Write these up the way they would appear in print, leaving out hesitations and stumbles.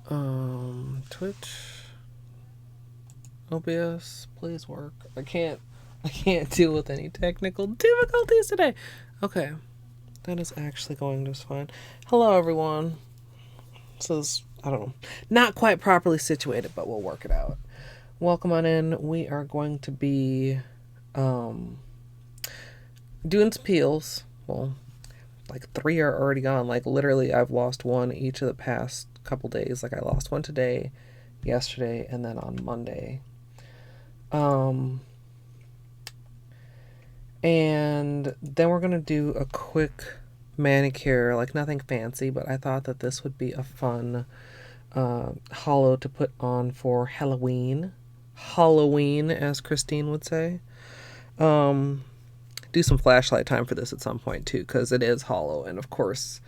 Twitch, OBS, please work. I can't deal with any technical difficulties today. Okay, that is actually going just fine. Hello, everyone. This is, I don't know, not quite properly situated, but we'll work it out. Welcome on in. We are going to be doing some peels. Well, like 3 are already gone. Like literally I've lost one each of the past couple days. Like I lost one today, yesterday, and then on Monday. And then we're gonna do a quick manicure, like nothing fancy, but I thought that this would be a fun holo to put on for Halloween, as Christine would say. Do some flashlight time for this at some point too, because it is holo, and of course,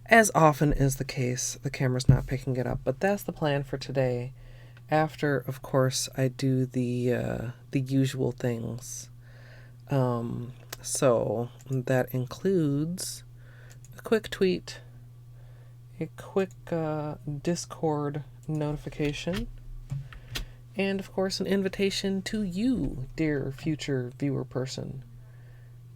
as often is the case, the camera's not picking it up. But that's the plan for today. After, of course, I do the usual things. So that includes a quick tweet, a quick Discord notification, and of course an invitation to you, dear future viewer person,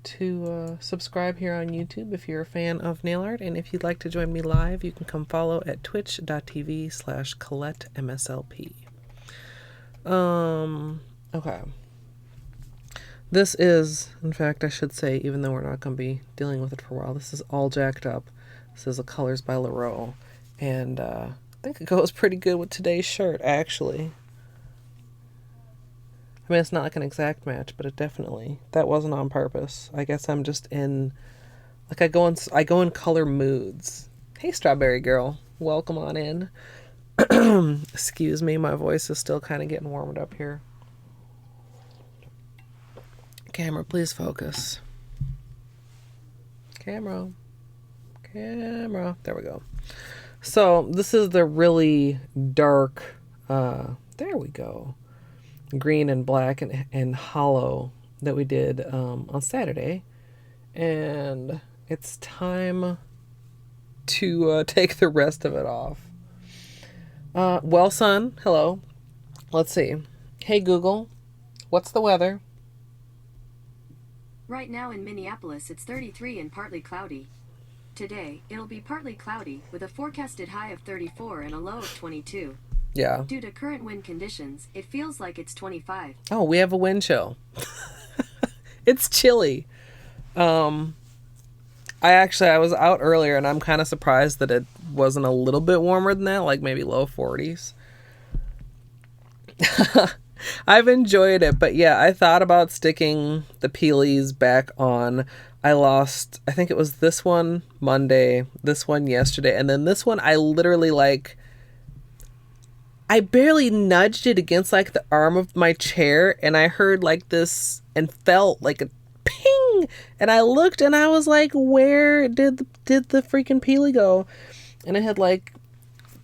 to subscribe here on YouTube if you're a fan of nail art. And if you'd like to join me live, you can come follow at twitch.tv/Colette MSLP. Okay. This is, in fact, I should say, even though we're not going to be dealing with it for a while, this is all jacked up. This is the Colors by Llarowe. And I think it goes pretty good with today's shirt, actually. I mean, it's not like an exact match, but it definitely, that wasn't on purpose. I guess I'm just in, like I go in color moods. Hey, Strawberry Girl, welcome on in. Excuse me, my voice is still kind of getting warmed up here. Camera, please focus. Camera. There we go. So this is the really dark, there we go, green and black and holo that we did on Saturday. And it's time to take the rest of it off. Well, son, hello. Let's see. Hey, Google, what's the weather? Right now in Minneapolis, it's 33 and partly cloudy. Today, it'll be partly cloudy with a forecasted high of 34 and a low of 22. Yeah. Due to current wind conditions, it feels like it's 25. Oh, we have a wind chill. It's chilly. I was out earlier and I'm kind of surprised that it wasn't a little bit warmer than that, like maybe low 40s. I've enjoyed it, but yeah, I thought about sticking the peelies back on. I think it was this one Monday, this one yesterday, and then this one I literally I barely nudged it against like the arm of my chair, and I heard like this and felt like a ping, and I looked and I was like, where did the freaking peelie go? And it had like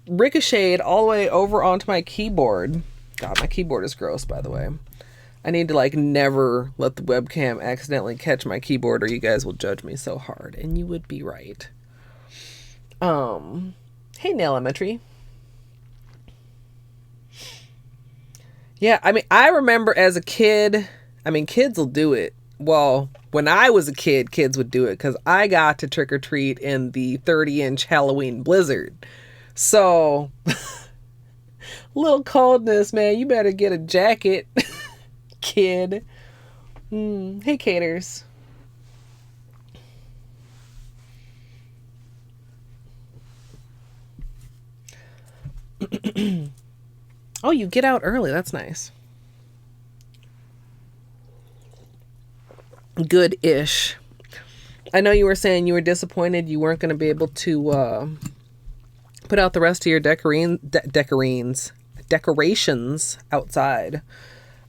ricocheted all the way over onto my keyboard. God, my keyboard is gross, by the way. I need to like never let the webcam accidentally catch my keyboard or you guys will judge me so hard. And you would be right. Hey, Nail Elementary. Yeah, I mean, I remember as a kid, I mean, kids will do it. Well, when I was a kid, kids would do it because I got to trick or treat in the 30-inch Halloween blizzard. So... little coldness, man. You better get a jacket, kid. Hey, Caters. Oh, you get out early. That's nice. Good-ish. I know you were saying you were disappointed you weren't going to be able to put out the rest of your decorations outside.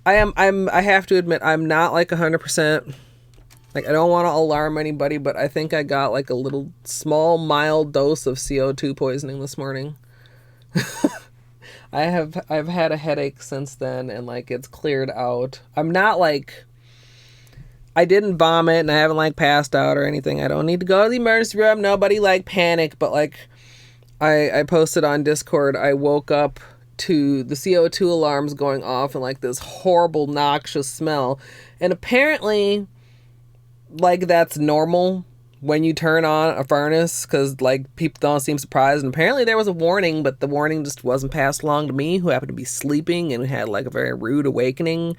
I have to admit, I'm not like 100%, like I don't want to alarm anybody, but I think I got like a little small mild dose of CO2 poisoning this morning. I've had a headache since then and like it's cleared out. I'm not like, I didn't vomit and I haven't like passed out or anything. I don't need to go to the emergency room. Nobody like panic, but like I posted on Discord, I woke up to the CO2 alarms going off and like this horrible noxious smell. And apparently, like, that's normal when you turn on a furnace, because like people don't seem surprised. And apparently there was a warning, but the warning just wasn't passed along to me, who happened to be sleeping and had like a very rude awakening,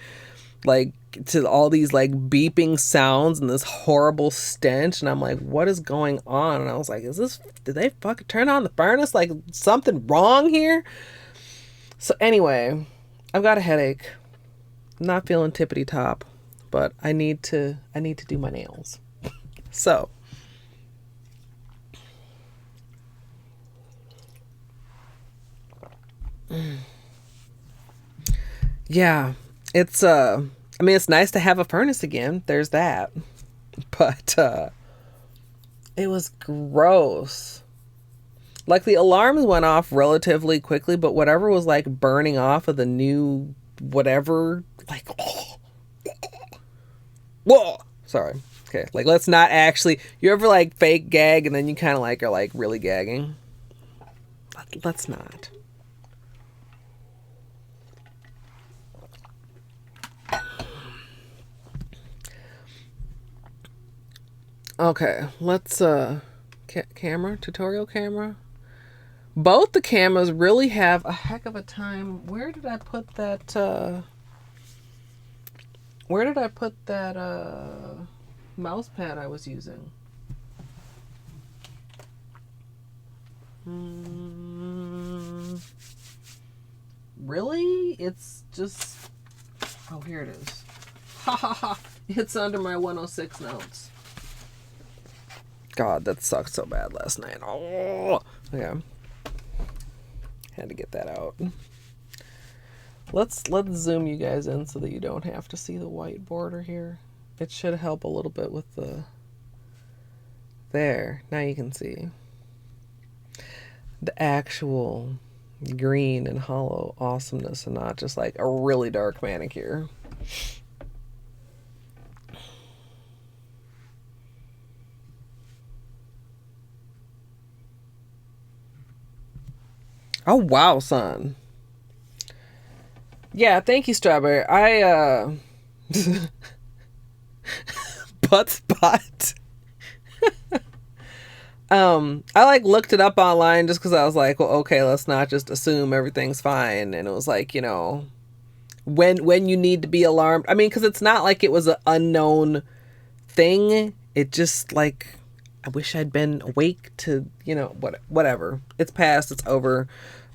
like to all these like beeping sounds and this horrible stench. And I'm like, what is going on? And I was like, did they fucking turn on the furnace? Like, something wrong here? So anyway, I've got a headache. I'm not feeling tippity top, but I need to do my nails. So yeah, it's I mean, it's nice to have a furnace again. There's that. But it was gross. Like, the alarms went off relatively quickly, but whatever was like burning off of the new whatever, like, whoa, sorry. Okay, like, let's not actually, you ever like fake gag and then you kind of like are like really gagging? Let's not. Okay, let's camera, tutorial camera. Both the cameras really have a heck of a time. Where did I put that mouse pad I was using? Really? It's just, oh, here it is. Ha ha ha. It's under my 106 notes. God, that sucked so bad last night. Oh, yeah. Had to get that out. Let's zoom you guys in so that you don't have to see the white border here. It should help a little bit with the, there, now you can see the actual green and hollow awesomeness and not just like a really dark manicure. Oh, wow, son. Yeah, thank you, Strawberry. Butt spot. I like looked it up online just because I was like, well, okay, let's not just assume everything's fine. And it was like, you know, when you need to be alarmed. I mean, because it's not like it was an unknown thing. It just like, I wish I'd been awake to, you know, whatever. It's past, it's over.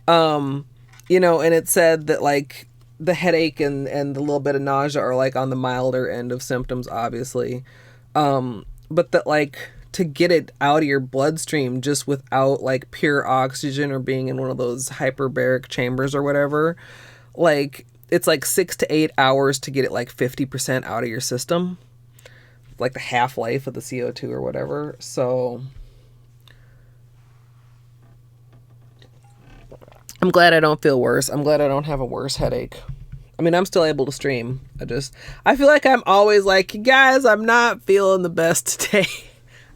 You know, and it said that like the headache and the little bit of nausea are like on the milder end of symptoms, obviously. But that like to get it out of your bloodstream just without like pure oxygen or being in one of those hyperbaric chambers or whatever, like it's like 6 to 8 hours to get it like 50% out of your system. Like the half-life of the CO2 or whatever. So I'm glad I don't feel worse. I'm glad I don't have a worse headache. I mean, I'm still able to stream. I feel like I'm always like, guys, I'm not feeling the best today.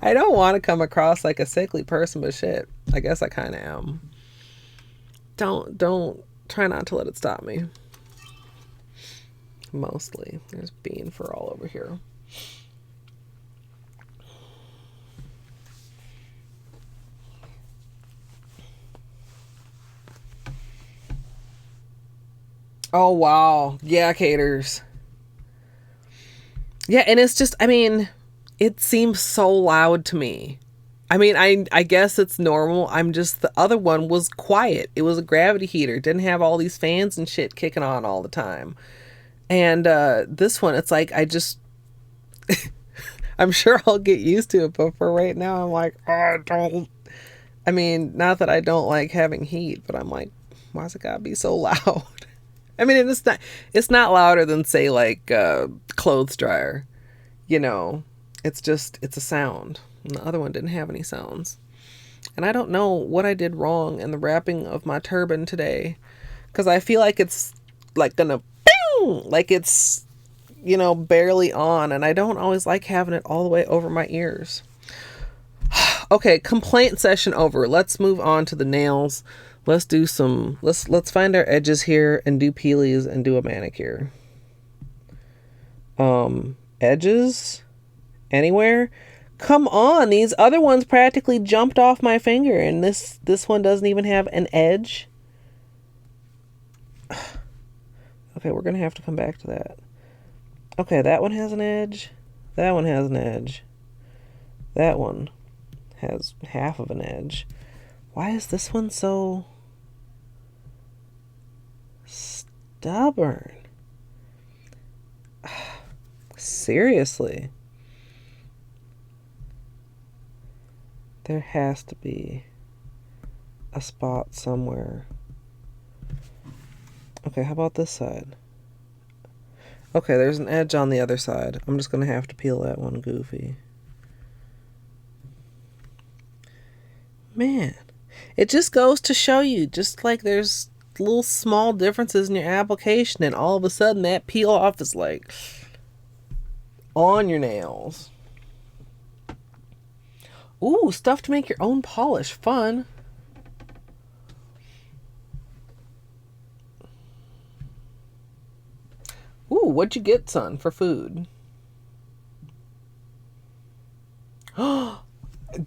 I don't want to come across like a sickly person, but shit, I guess I kind of am. Don't try not to let it stop me. Mostly. There's bean fur all over here. Oh, wow. Yeah, caters. Yeah, and it's just, I mean, it seems so loud to me. I mean, I guess it's normal. The other one was quiet. It was a gravity heater. Didn't have all these fans and shit kicking on all the time. And this one, it's like, I'm sure I'll get used to it, but for right now, I'm like, I mean, not that I don't like having heat, but I'm like, why's it gotta be so loud? I mean, it's not louder than, say, like clothes dryer, you know. It's a sound. And the other one didn't have any sounds. And I don't know what I did wrong in the wrapping of my turban today, because I feel like it's like gonna, like it's, you know, barely on, and I don't always like having it all the way over my ears. Okay, complaint session over. Let's move on to the nails. Let's do some, let's find our edges here and do peelies and do a manicure. Edges? Anywhere? Come on, these other ones practically jumped off my finger, and this one doesn't even have an edge. Okay, we're gonna have to come back to that. Okay, that one has an edge. That one has an edge. That one has half of an edge. Why is this one so stubborn? Seriously. There has to be a spot somewhere. Okay, how about this side? Okay, there's an edge on the other side. I'm just going to have to peel that one goofy. Man, it just goes to show you, just like there's little small differences in your application, and all of a sudden that peel off is like on your nails. Ooh, stuff to make your own polish. Fun. Ooh, what'd you get, son, for food?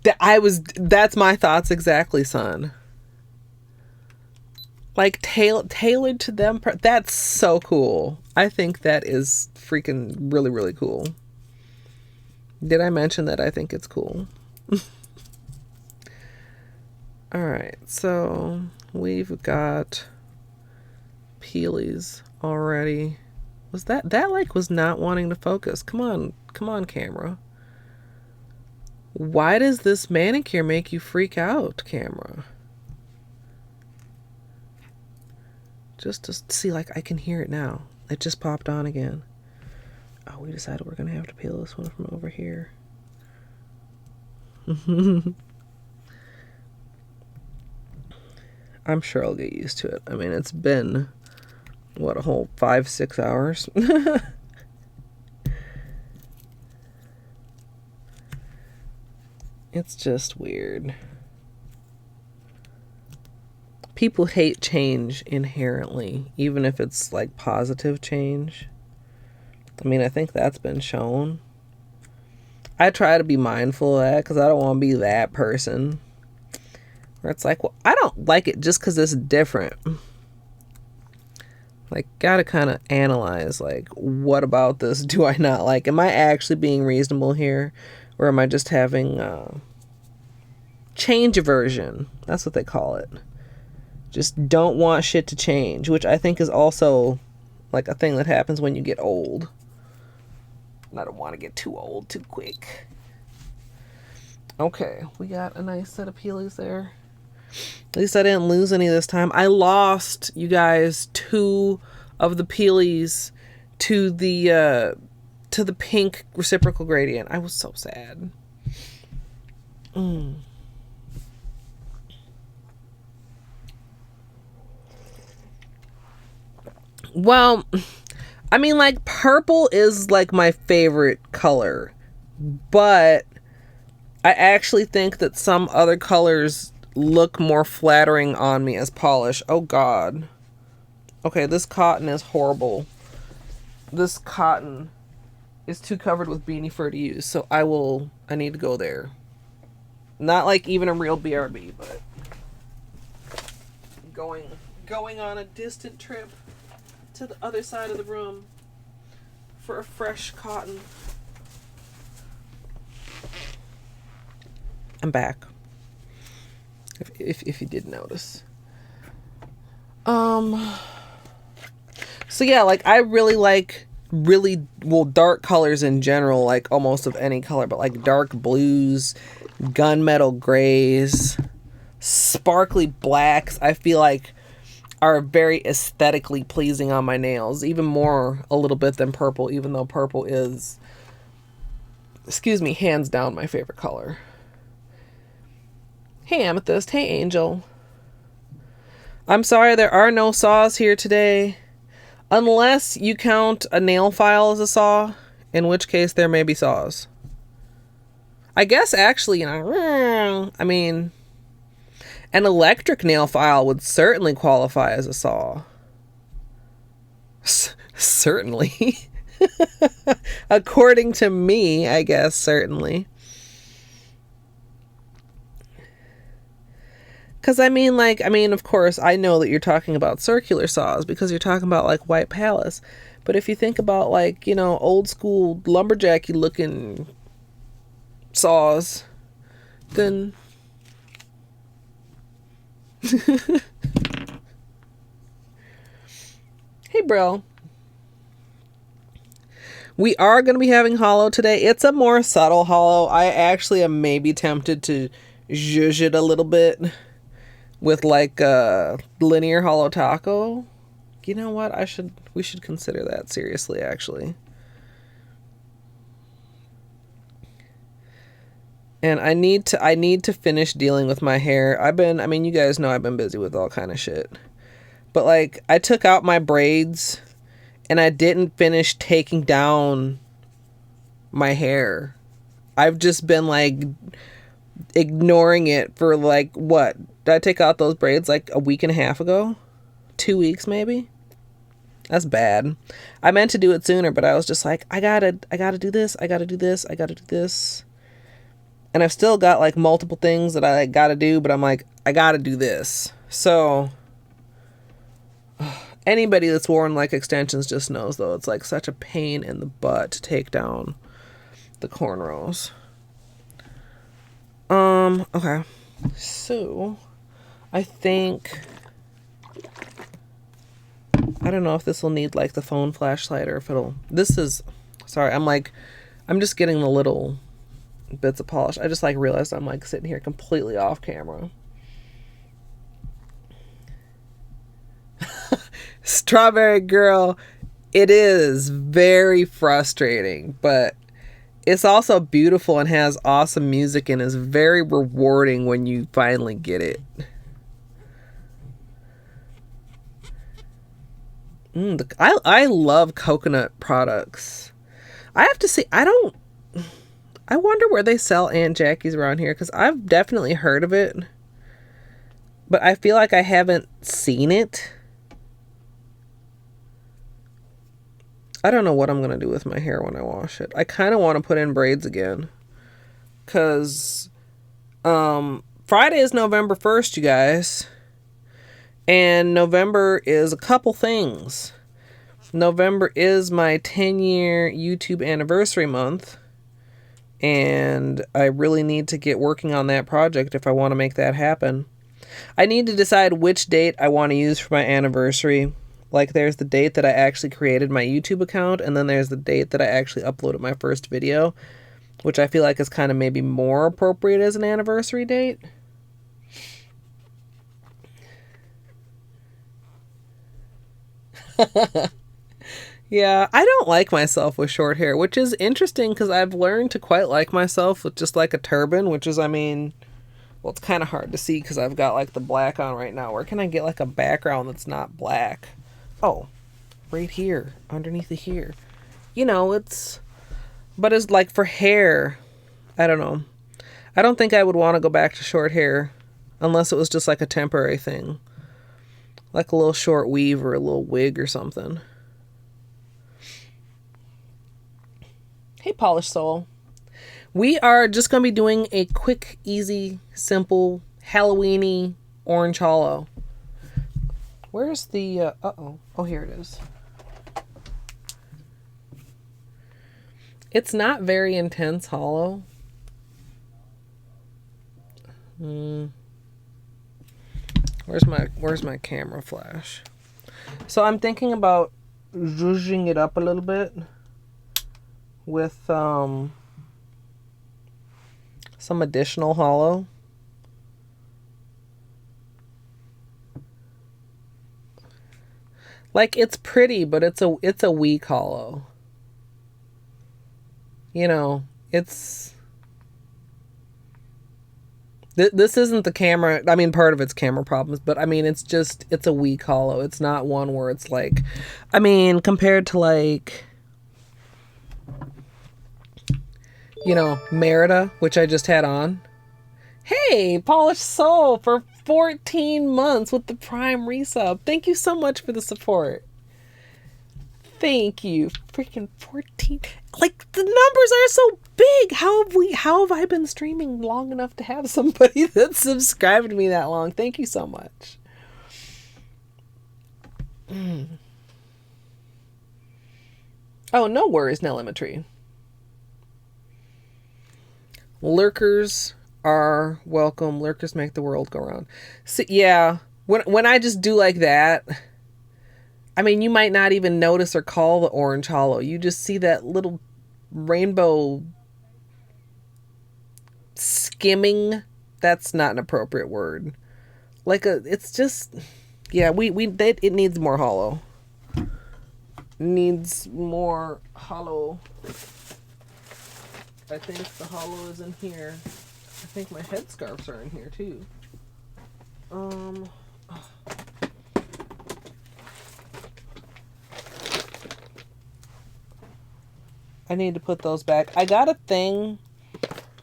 That's my thoughts exactly, son. Like, tailored to them. That's so cool. I think that is freaking really, really cool. Did I mention that I think it's cool? Alright, so we've got peelies already. Was that like was not wanting to focus? Come on, camera. Why does this manicure make you freak out, camera? Just to see, like, I can hear it now. It just popped on again. Oh, we decided we're gonna have to peel this one from over here. I'm sure I'll get used to it. I mean, it's been, what, a whole 5-6 hours? It's just weird. People hate change inherently, even if it's like positive change. I mean, I think that's been shown. I try to be mindful of that because I don't want to be that person where it's like, well, I don't like it just because it's different. Like, gotta kind of analyze, like, what about this do I not like? Am I actually being reasonable here? Or am I just having change aversion? That's what they call it. Just don't want shit to change, which I think is also like a thing that happens when you get old. I don't want to get too old too quick. Okay, we got a nice set of peelies there. At least I didn't lose any this time. I lost, you guys, 2 of the peelies to the pink reciprocal gradient. I was so sad. Well, I mean, like, purple is like my favorite color, but I actually think that some other colors look more flattering on me as polish. Oh god. Okay, this cotton is horrible. This cotton is too covered with beanie fur to use, so I need to go there. Not like even a real BRB, but going on a distant trip to the other side of the room for a fresh cotton. I'm back. If you did notice. So yeah, like, I really like dark colors in general, like almost of any color, but like dark blues, gunmetal grays, sparkly blacks, I feel like are very aesthetically pleasing on my nails, even more a little bit than purple, even though purple is, hands down my favorite color. Hey Amethyst, hey Angel. I'm sorry there are no saws here today, unless you count a nail file as a saw, in which case there may be saws. I guess actually, I mean, an electric nail file would certainly qualify as a saw. Certainly. According to me, I guess, certainly. Because I mean, of course, I know that you're talking about circular saws because you're talking about like White Palace. But if you think about like, old school lumberjacky looking saws, then hey, bro. We are going to be having Holo today. It's a more subtle Holo. I actually am maybe tempted to zhuzh it a little bit with like a linear Holo taco. You know what? We should consider that seriously, actually. And I need to finish dealing with my hair. You guys know I've been busy with all kind of shit. But like, I took out my braids and I didn't finish taking down my hair. I've just been like ignoring it for like, what? Did I take out those braids like a week and a half ago? 2 weeks maybe? That's bad. I meant to do it sooner, but I was just like, I gotta do this. I gotta do this. I gotta do this. And I've still got like multiple things that I gotta do, but I'm like, I gotta do this. So anybody that's worn like extensions just knows, though, it's like such a pain in the butt to take down the cornrows. Okay. So I think, I don't know if this will need like the phone flashlight or if sorry, I'm just getting the little bits of polish. I just like realized I'm like sitting here completely off camera. Strawberry girl, it is very frustrating, but it's also beautiful and has awesome music and is very rewarding when you finally get it. I love coconut products. I have to say, I wonder where they sell Aunt Jackie's around here, because I've definitely heard of it, but I feel like I haven't seen it. I don't know what I'm going to do with my hair when I wash it. I kind of want to put in braids again, because Friday is November 1st, you guys. And November is a couple things. November is my 10-year YouTube anniversary month. And I really need to get working on that project if I want to make that happen. I need to decide which date I want to use for my anniversary. Like, there's the date that I actually created my YouTube account, and then there's the date that I actually uploaded my first video, which I feel like is kind of maybe more appropriate as an anniversary date. Yeah, I don't like myself with short hair, which is interesting because I've learned to quite like myself with just like a turban, which is, well, it's kind of hard to see because I've got like the black on right now. Where can I get like a background that's not black? Oh, right here, underneath the here. But it's like for hair, I don't know. I don't think I would want to go back to short hair unless it was just like a temporary thing. Like a little short weave or a little wig or something. Hey, Polished Soul. We are just going to be doing a quick, easy, simple, Halloween-y orange Holo. Where's the... Oh, here it is. It's not very intense Holo. Where's my camera flash? So I'm thinking about zhuzhing it up a little bit with some additional Holo. Like, it's pretty, but it's a weak Holo. It's... This isn't the camera. Part of it's camera problems, but it's a weak Holo. It's not one where it's like, compared to like, You know, Merida, which I just had on. Hey, Polished Soul for 14 months with the Prime resub. Thank you so much for the support. Thank you. Freaking 14. Like, the numbers are so big. How have I been streaming long enough to have somebody that subscribed to me that long? Thank you so much. Oh, no worries, Nellimetry. Lurkers are welcome. Lurkers make the world go round. So, yeah, when I just do like that, I mean, you might not even notice or call the orange holo. You just see that little rainbow skimming. That's not an appropriate word. It's just, yeah, it needs more holo. Needs more holo. I think the holo is in here. I think my headscarves are in here too. I need to put those back. I got a thing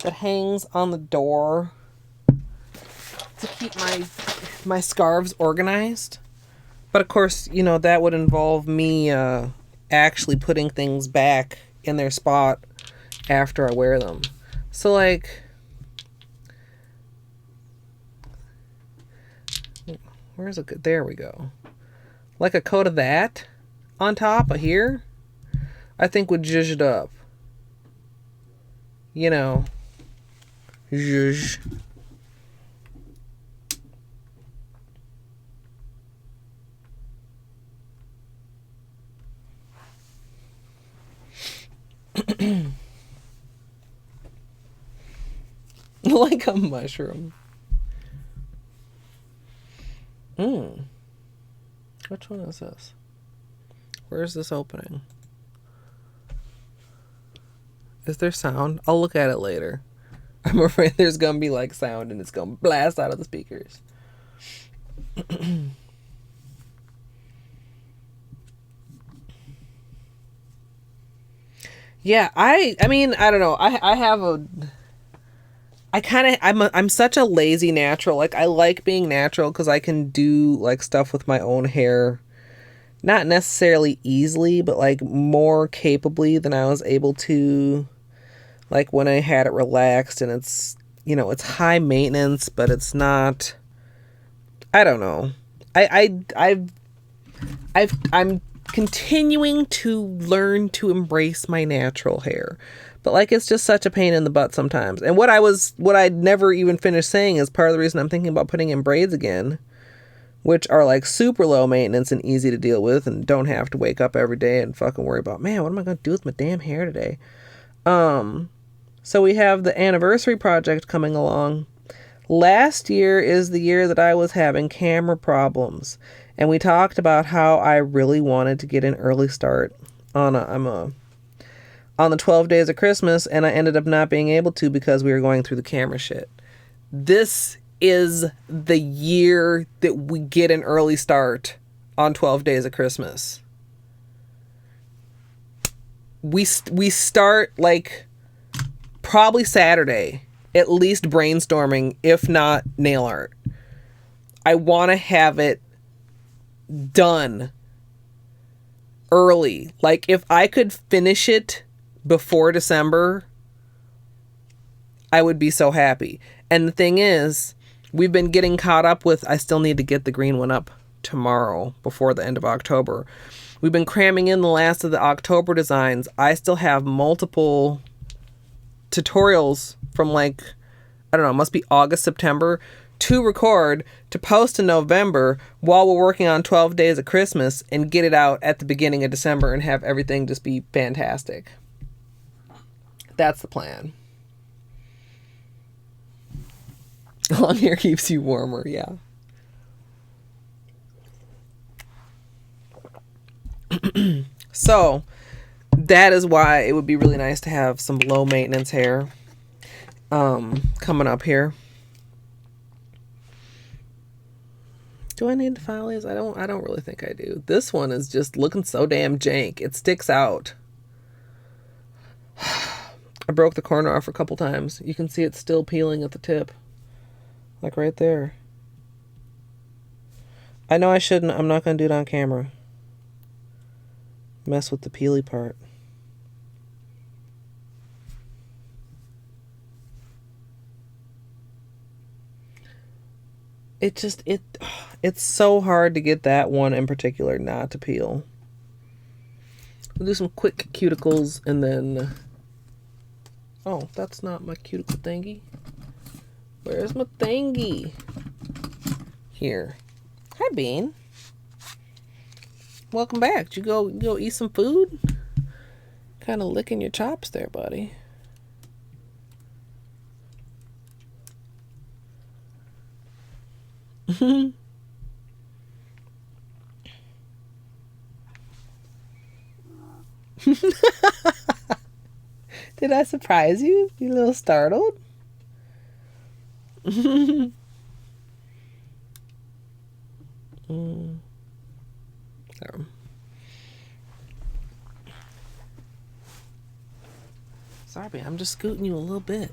that hangs on the door to keep my scarves organized. But of course, you know, that would involve me actually putting things back in their spot after I wear them. So, like, where's it? There we go. Like a coat of that on top of here, I think would zhuzh it up. You know, zhuzh. Like a mushroom. Which one is this? Where's this opening? Is there sound? I'll look at it later. I'm afraid there's gonna be like sound and it's gonna blast out of the speakers. Yeah, I mean, I don't know. I'm such a lazy natural. Like, I like being natural because I can do like stuff with my own hair, not necessarily easily, but like more capably than I was able to, like when I had it relaxed. And it's, you know, it's high maintenance, but it's not, I don't know. I'm continuing to learn to embrace my natural hair. But like, it's just such a pain in the butt sometimes. And what I'd never even finished saying is part of the reason I'm thinking about putting in braids again, which are like super low maintenance and easy to deal with and don't have to wake up every day and fucking worry about, man, what am I going to do with my damn hair today? So we have the anniversary project coming along. Last year is the year that I was having camera problems. And we talked about how I really wanted to get an early start on the 12 days of Christmas, and I ended up not being able to because we were going through the camera shit. This is the year that we get an early start on 12 days of Christmas. We start like probably Saturday, at least brainstorming, if not nail art. I want to have it done early. Like, if I could finish it before December, I would be so happy. And the thing is, we've been getting caught up with, I still need to get the green one up tomorrow before the end of October. We've been cramming in the last of the October designs. I still have multiple tutorials from like, I don't know, it must be August, September to record, to post in November while we're working on 12 days of Christmas and get it out at the beginning of December and have everything just be fantastic. That's the plan. Long hair keeps you warmer, yeah. So, that is why it would be really nice to have some low maintenance hair coming up here. Do I need to file these? I don't really think I do. This one is just looking so damn jank. It sticks out. I broke the corner off a couple times. You can see it's still peeling at the tip. Like right there. I know I shouldn't. I'm not going to do it on camera. Mess with the peely part. It's so hard to get that one in particular not to peel. We'll do some quick cuticles and then... Oh, that's not my cuticle thingy. Where's my thingy? Here. Hi, Bean. Welcome back. Did you go eat some food? Kind of licking your chops there, buddy. Did I surprise you? You a little startled? There. Sorry, I'm just scooting you a little bit.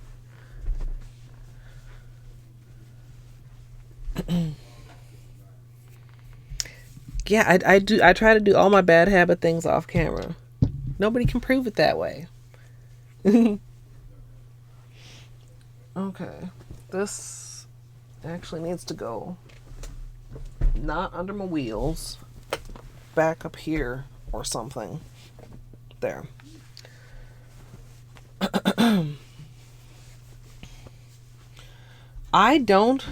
Yeah, I try to do all my bad habit things off camera. Nobody can prove it that way. Okay. This actually needs to go not under my wheels, back up here or something. There. I don't,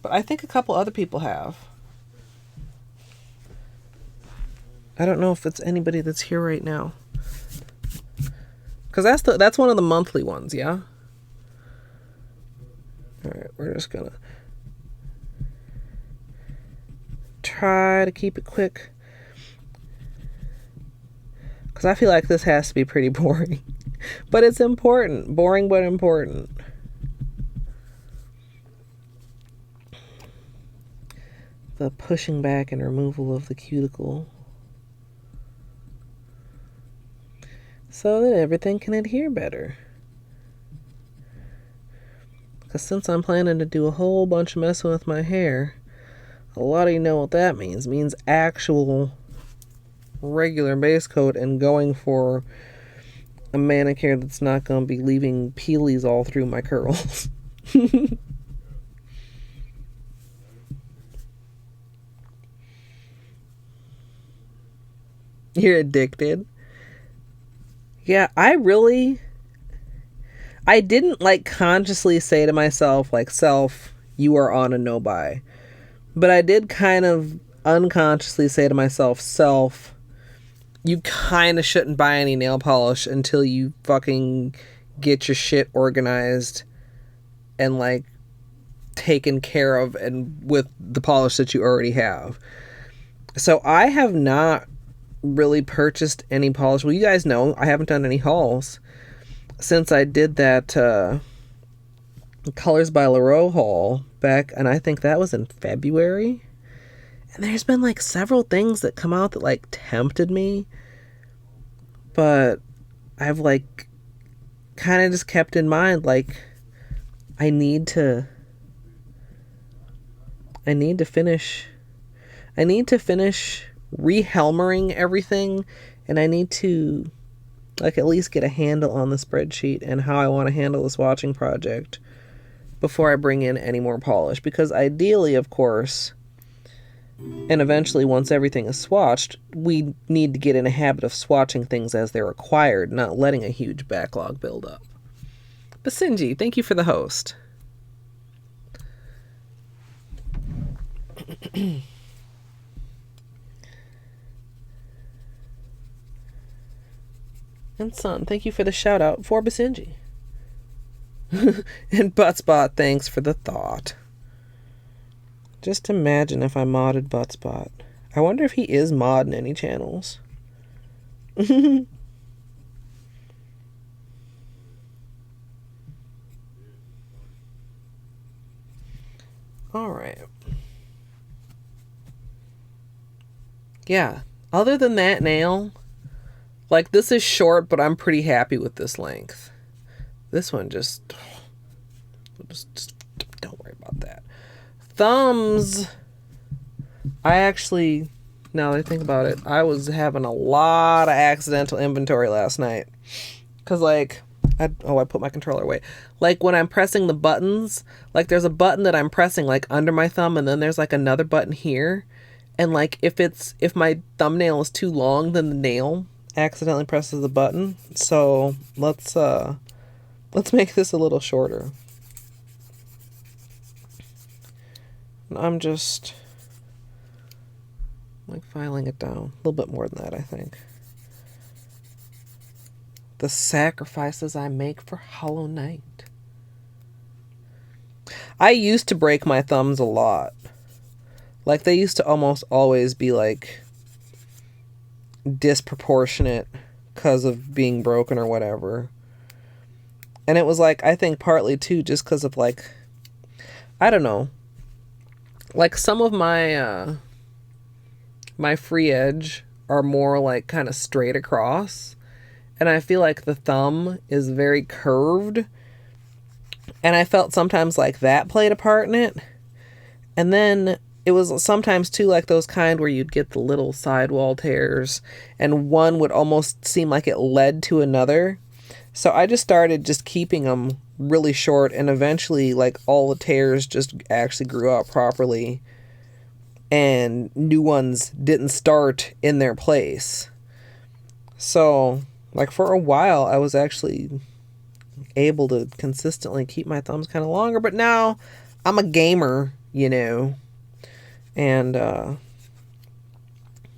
but I think a couple other people have. I don't know if it's anybody that's here right now. Because that's one of the monthly ones, yeah? Alright, we're just gonna try to keep it quick. Because I feel like this has to be pretty boring. But it's important. Boring but important. The pushing back and removal of the cuticle. So that everything can adhere better. Because since I'm planning to do a whole bunch of messing with my hair, a lot of you know what that means. It means actual regular base coat and going for a manicure that's not going to be leaving peelies all through my curls. You're addicted. Yeah, I didn't like consciously say to myself, like, self, you are on a no-buy. But I did kind of unconsciously say to myself, self, you kind of shouldn't buy any nail polish until you fucking get your shit organized and, like, taken care of and with the polish that you already have. So I have not really purchased any polish. Well, you guys know I haven't done any hauls since I did that Colors by Llarowe haul back, and I think that was in February. And there's been like several things that come out that like tempted me, but I've like kind of just kept in mind like I need to finish rehelmering everything, and I need to like at least get a handle on the spreadsheet and how I want to handle the swatching project before I bring in any more polish. Because ideally, of course, and eventually once everything is swatched, we need to get in a habit of swatching things as they're required, not letting a huge backlog build up. Basinji, thank you for the host. And Son, thank you for the shout out for Basinji. And Buttspot, thanks for the thought. Just imagine if I modded Buttspot. I wonder if he is modding any channels. Alright. Yeah. Other than that nail, like, this is short, but I'm pretty happy with this length. This one just don't worry about that. Thumbs. I actually, now that I think about it, I was having a lot of accidental inventory last night. Because, like, I put my controller away. Like, when I'm pressing the buttons, like, there's a button that I'm pressing, like, under my thumb, and then there's, like, another button here. And, like, if my thumbnail is too long, then the nail accidentally presses the button. So, let's make this a little shorter. And I'm just, like, filing it down. A little bit more than that, I think. The sacrifices I make for Hollow Knight. I used to break my thumbs a lot. Like, they used to almost always be, like, disproportionate because of being broken or whatever. And it was, like, I think partly, too, just because of, like, I don't know. Like, some of my, my free edge are more, like, kind of straight across. And I feel like the thumb is very curved. And I felt sometimes like that played a part in it. And then it was sometimes too like those kind where you'd get the little sidewall tears. And one would almost seem like it led to another. So I just started just keeping them really short. And eventually like all the tears just actually grew out properly. And new ones didn't start in their place. So, like, for a while, I was actually able to consistently keep my thumbs kind of longer. But now, I'm a gamer, you know. And,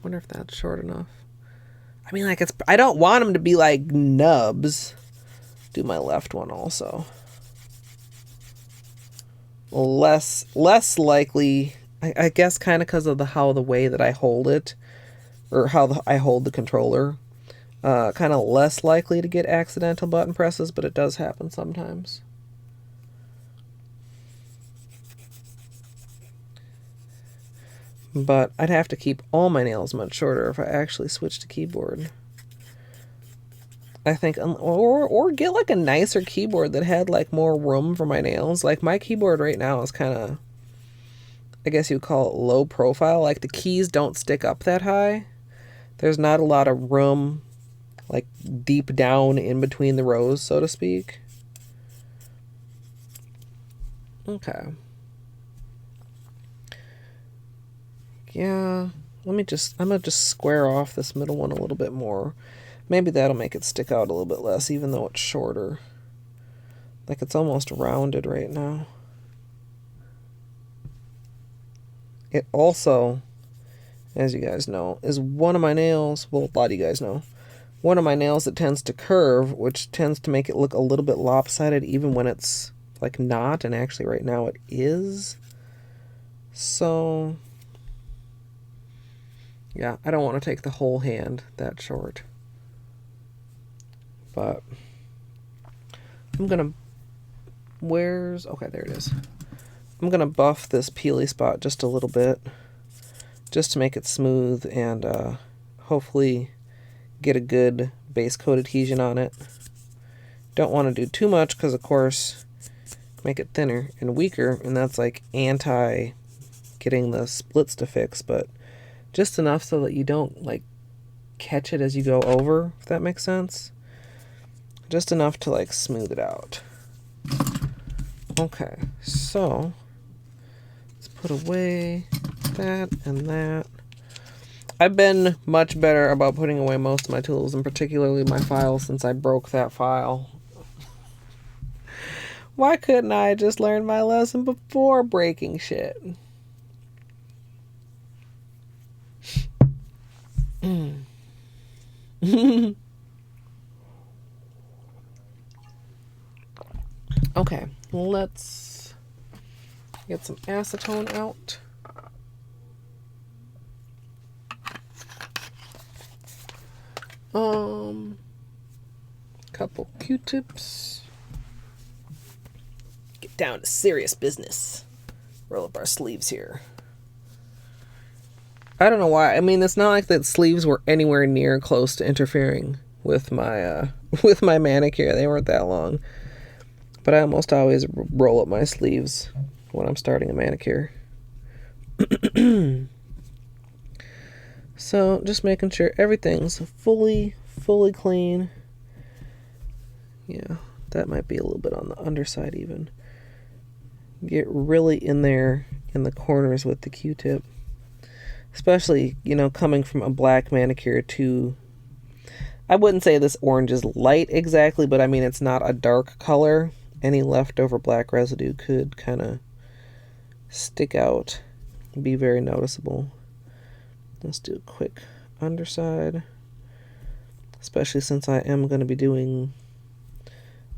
wonder if that's short enough. I mean, like, I don't want them to be, like, nubs. Do my left one also. Less likely, I guess kind of because of the way that I hold it. Or how I hold the controller. Kind of less likely to get accidental button presses, but it does happen sometimes. But I'd have to keep all my nails much shorter if I actually switched to keyboard. I think, or get like a nicer keyboard that had like more room for my nails. Like my keyboard right now is kind of, I guess you'd call it low profile. Like the keys don't stick up that high. There's not a lot of room like deep down in between the rows, so to speak. Okay. Yeah, I'm gonna just square off this middle one a little bit more. Maybe that'll make it stick out a little bit less, even though it's shorter. Like it's almost rounded right now. It also, as you guys know, is one of my nails, well, a lot of you guys know, one of my nails that tends to curve, which tends to make it look a little bit lopsided even when it's like not, and actually right now it is. So, yeah, I don't want to take the whole hand that short. But I'm going to, okay, there it is. I'm going to buff this peely spot just a little bit, just to make it smooth and hopefully get a good base coat adhesion on it. Don't want to do too much because, of course, make it thinner and weaker, and that's like anti getting the splits to fix, but just enough so that you don't like catch it as you go over, if that makes sense. Just enough to like smooth it out. Okay, so let's put away that and that. I've been much better about putting away most of my tools, and particularly my files, since I broke that file. Why couldn't I just learn my lesson before breaking shit? Okay, let's get some acetone out. Couple Q-tips. Get down to serious business. Roll up our sleeves here. I don't know why. I mean, it's not like the sleeves were anywhere near close to interfering with my manicure. They weren't that long. But I almost always roll up my sleeves when I'm starting a manicure. So just making sure everything's fully clean. Yeah, that might be a little bit on the underside even. Get really in there in the corners with the Q-tip. Especially, you know, coming from a black manicure to... I wouldn't say this orange is light exactly, but I mean it's not a dark color. Any leftover black residue could kind of stick out and be very noticeable. Let's do a quick underside, especially since I am going to be doing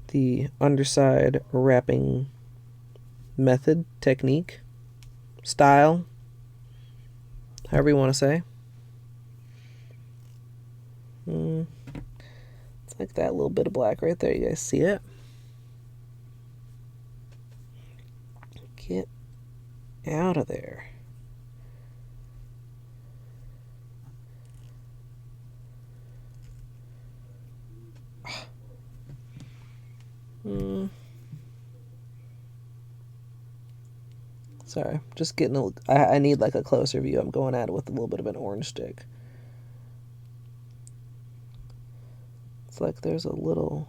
the underside wrapping method, technique, style, however you want to say. It's like that little bit of black right there. You guys see it? Get out of there. Sorry, just getting I need like a closer view. I'm going at it with a little bit of an orange stick. It's like there's a little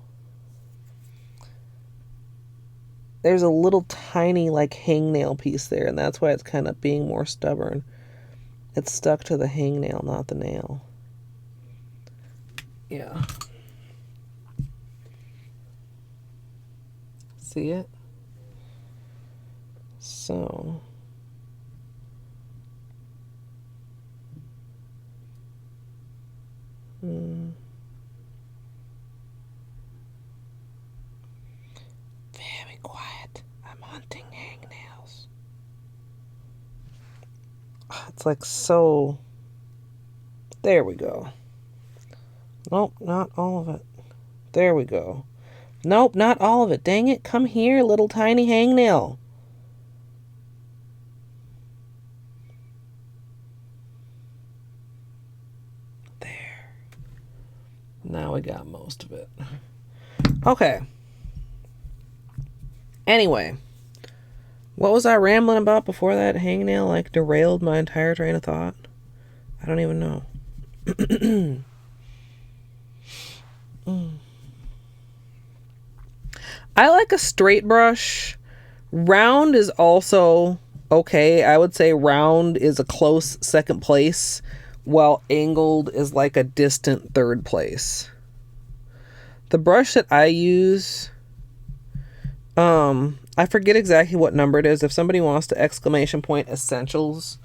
tiny like hangnail piece there, and that's why it's kind of being more stubborn. It's stuck to the hangnail, not the nail. Yeah. See it? So very quiet. I'm hunting hangnails. It's like so. There we go. Nope, not all of it. There we go. Nope, not all of it. Dang it. Come here, little tiny hangnail. There. Now we got most of it. Okay. Anyway. What was I rambling about before that hangnail like derailed my entire train of thought? I don't even know. I like a straight brush. Round is also okay. I would say round is a close second place, while angled is like a distant third place. The brush that I use, I forget exactly what number it is. If somebody wants to exclamation point essentials,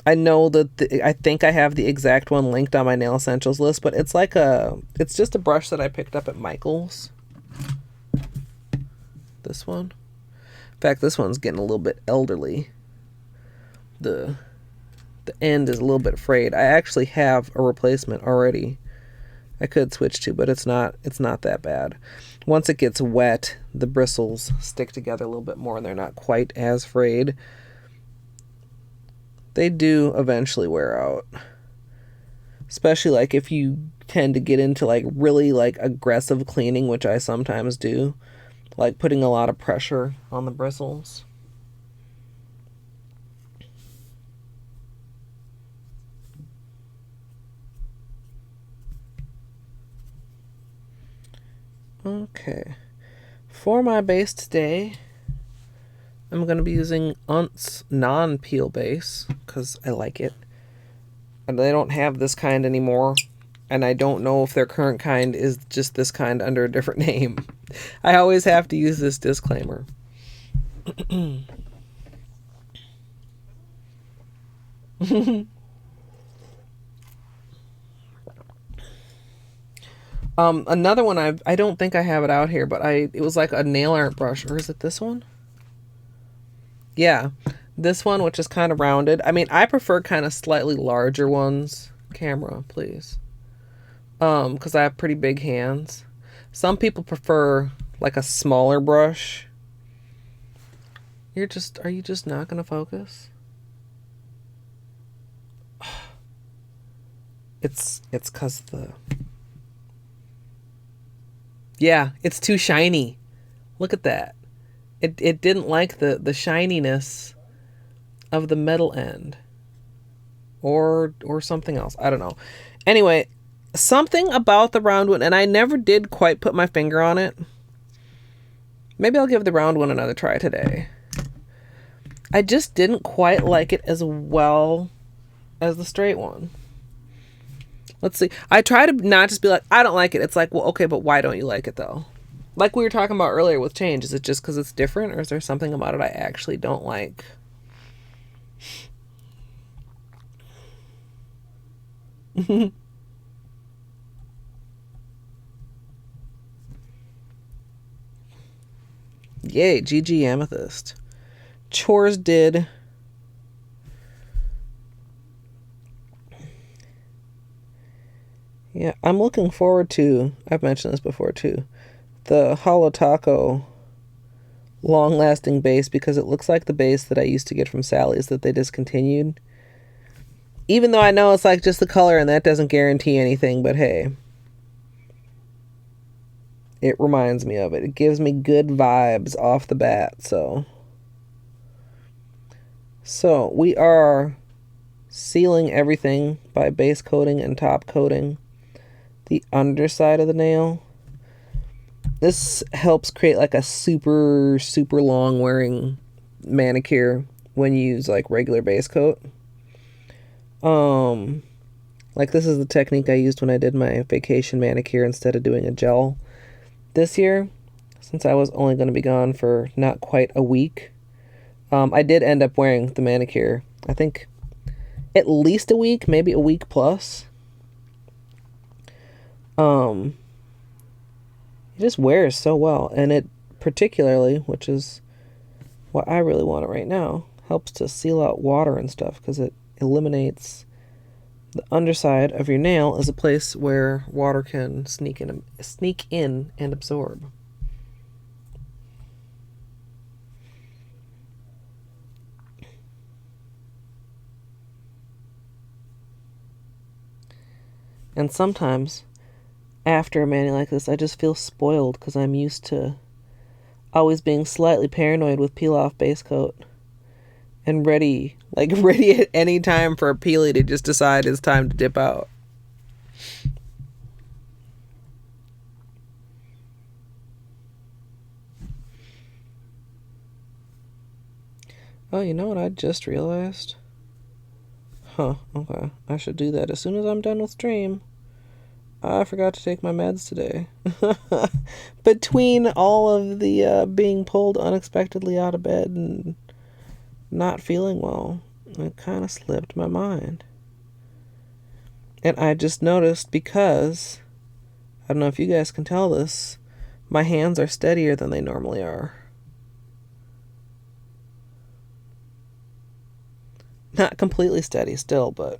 I know that I think I have the exact one linked on my nail essentials list, but it's like it's just a brush that I picked up at Michael's. This one. In fact, this one's getting a little bit elderly. The end is a little bit frayed. I actually have a replacement already. I could switch to, but it's not that bad. Once it gets wet, the bristles stick together a little bit more and they're not quite as frayed. They do eventually wear out. Especially like if you tend to get into like really like aggressive cleaning, which I sometimes do. Like putting a lot of pressure on the bristles. Okay. For my base today, I'm going to be using Unt's non-peel base because I like it. And they don't have this kind anymore. And I don't know if their current kind is just this kind under a different name. I always have to use this disclaimer. Another one I don't think I have it out here, but it was like a nail art brush, or is it this one? Yeah, this one, which is kind of rounded. I mean, I prefer kind of slightly larger ones. Camera, please. Because I have pretty big hands. Some people prefer like a smaller brush. Are you just not gonna focus? It's cause yeah, it's too shiny. Look at that. It didn't like the shininess of the metal end. Or something else. I don't know. Anyway, something about the round one, and I never did quite put my finger on it. Maybe I'll give the round one another try today. I just didn't quite like it as well as the straight one. Let's see. I try to not just be like, I don't like it. It's like, well, okay, but why don't you like it though? Like we were talking about earlier with change. Is it just because it's different, or is there something about it I actually don't like? Yay, GG Amethyst. Chores did. Yeah, I'm looking forward to, I've mentioned this before too, the Holo Taco long-lasting base, because it looks like the base that I used to get from Sally's that they discontinued. Even though I know it's like just the color and that doesn't guarantee anything, but hey. It reminds me of it. It gives me good vibes off the bat, so we are sealing everything by base coating and top coating the underside of the nail. This helps create like a super long wearing manicure when you use like regular base coat. Like this is the technique I used when I did my vacation manicure instead of doing a gel this year, since I was only going to be gone for not quite a week. I did end up wearing the manicure, I think at least a week, maybe a week plus. It just wears so well, and it particularly, which is what I really want it right now, helps to seal out water and stuff, because it eliminates the underside of your nail as a place where water can sneak in and absorb. And sometimes after a mani like this, I just feel spoiled because I'm used to always being slightly paranoid with peel off base coat and ready at any time for a peely to just decide it's time to dip out. Oh, you know what I just realized? Huh, okay. I should do that as soon as I'm done with stream. I forgot to take my meds today. Between all of the being pulled unexpectedly out of bed and not feeling well, it kind of slipped my mind. And I just noticed, because I don't know if you guys can tell this, my hands are steadier than they normally are. Not completely steady still, but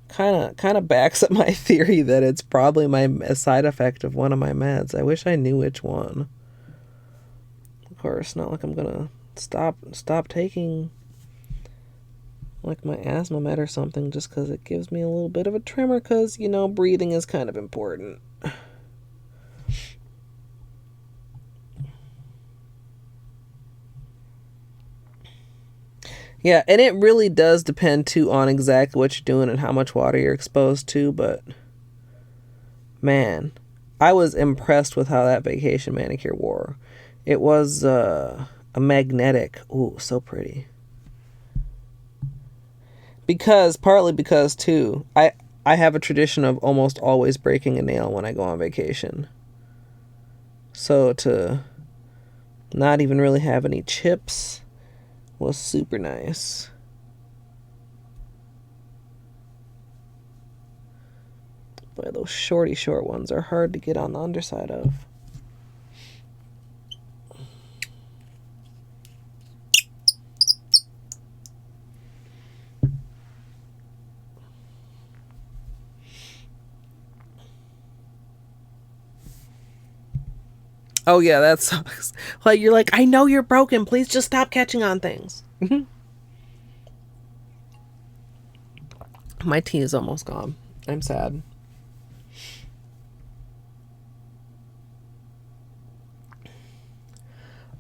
kind of backs up my theory that it's probably a side effect of one of my meds. I wish I knew which one. Of course, not like I'm gonna stop taking like my asthma med or something just because it gives me a little bit of a tremor, because breathing is kind of important. Yeah, and it really does depend too on exactly what you're doing and how much water you're exposed to, but man, I was impressed with how that vacation manicure wore. It was a magnetic. Ooh, so pretty. Partly because too, I have a tradition of almost always breaking a nail when I go on vacation. So to not even really have any chips was super nice. Boy, those short ones are hard to get on the underside of. Oh yeah, that sucks. Like, you're like, I know you're broken. Please just stop catching on things. My tea is almost gone. I'm sad.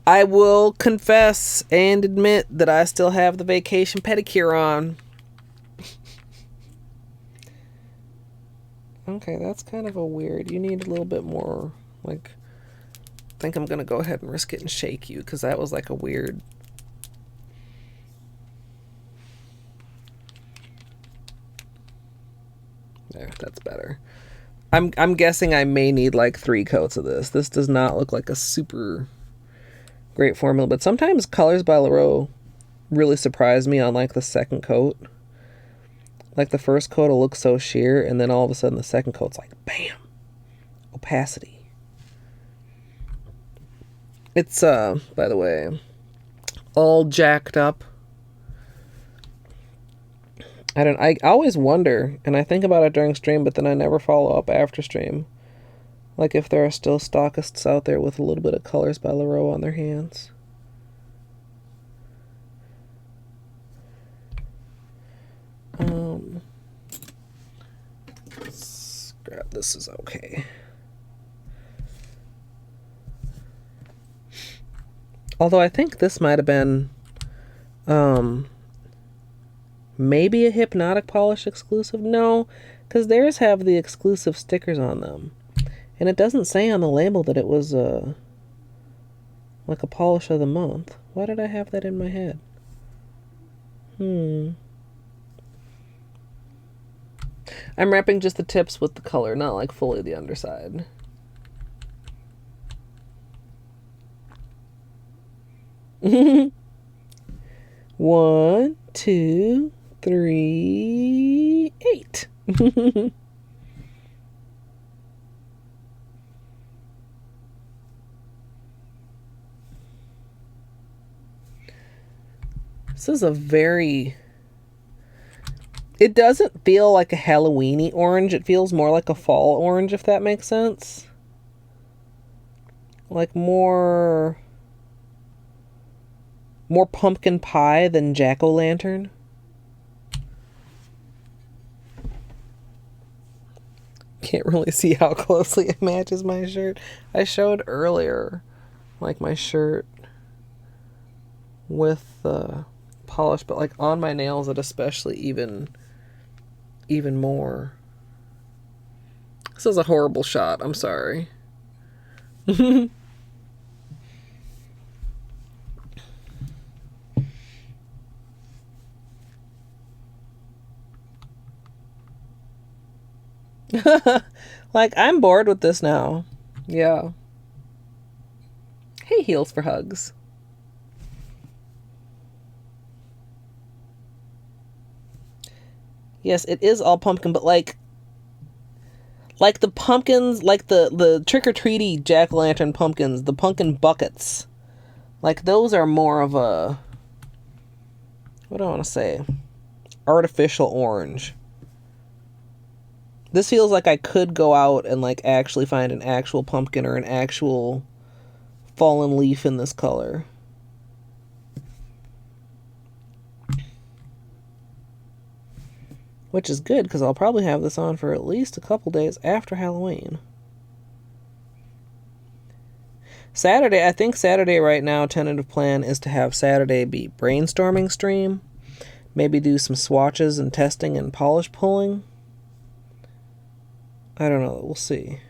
I will confess and admit that I still have the vacation pedicure on. Okay, that's kind of a weird. You need a little bit more, like, I think I'm going to go ahead and risk it and shake you, because that was like a weird. There, that's better. I'm guessing I may need like 3 coats of this. This does not look like a super great formula, but sometimes Colors by Llarowe really surprise me on like the second coat. Like the first coat will look so sheer, and then all of a sudden the second coat's like, bam, opacity. It's, by the way, all jacked up. I always wonder, and I think about it during stream, but then I never follow up after stream. Like if there are still stockists out there with a little bit of Colors by Llarowe on their hands. Let's grab this is okay. Although I think this might have been maybe a Hypnotic Polish exclusive. No, because theirs have the exclusive stickers on them. And it doesn't say on the label that it was like a polish of the month. Why did I have that in my head? I'm wrapping just the tips with the color, not like fully the underside. One, 2, 3, 8. This is a very... It doesn't feel like a Halloween-y orange. It feels more like a fall orange, if that makes sense. Like more pumpkin pie than jack-o'-lantern. Can't really see how closely it matches my shirt. I showed earlier, like my shirt with polish, but like on my nails it especially even more. This is a horrible shot. I'm sorry. Like, I'm bored with this now. Yeah. Hey, Heels for Hugs. Yes, it is all pumpkin, but like the pumpkins, like the trick-or-treaty jack-o'-lantern pumpkins, the pumpkin buckets, like those are more of a, what do I want to say, artificial orange. This feels like I could go out and like actually find an actual pumpkin or an actual fallen leaf in this color. Which is good, because I'll probably have this on for at least a couple days after Halloween. Saturday, I think Saturday right now, tentative plan is to have Saturday be brainstorming stream. Maybe do some swatches and testing and polish pulling. I don't know. We'll see.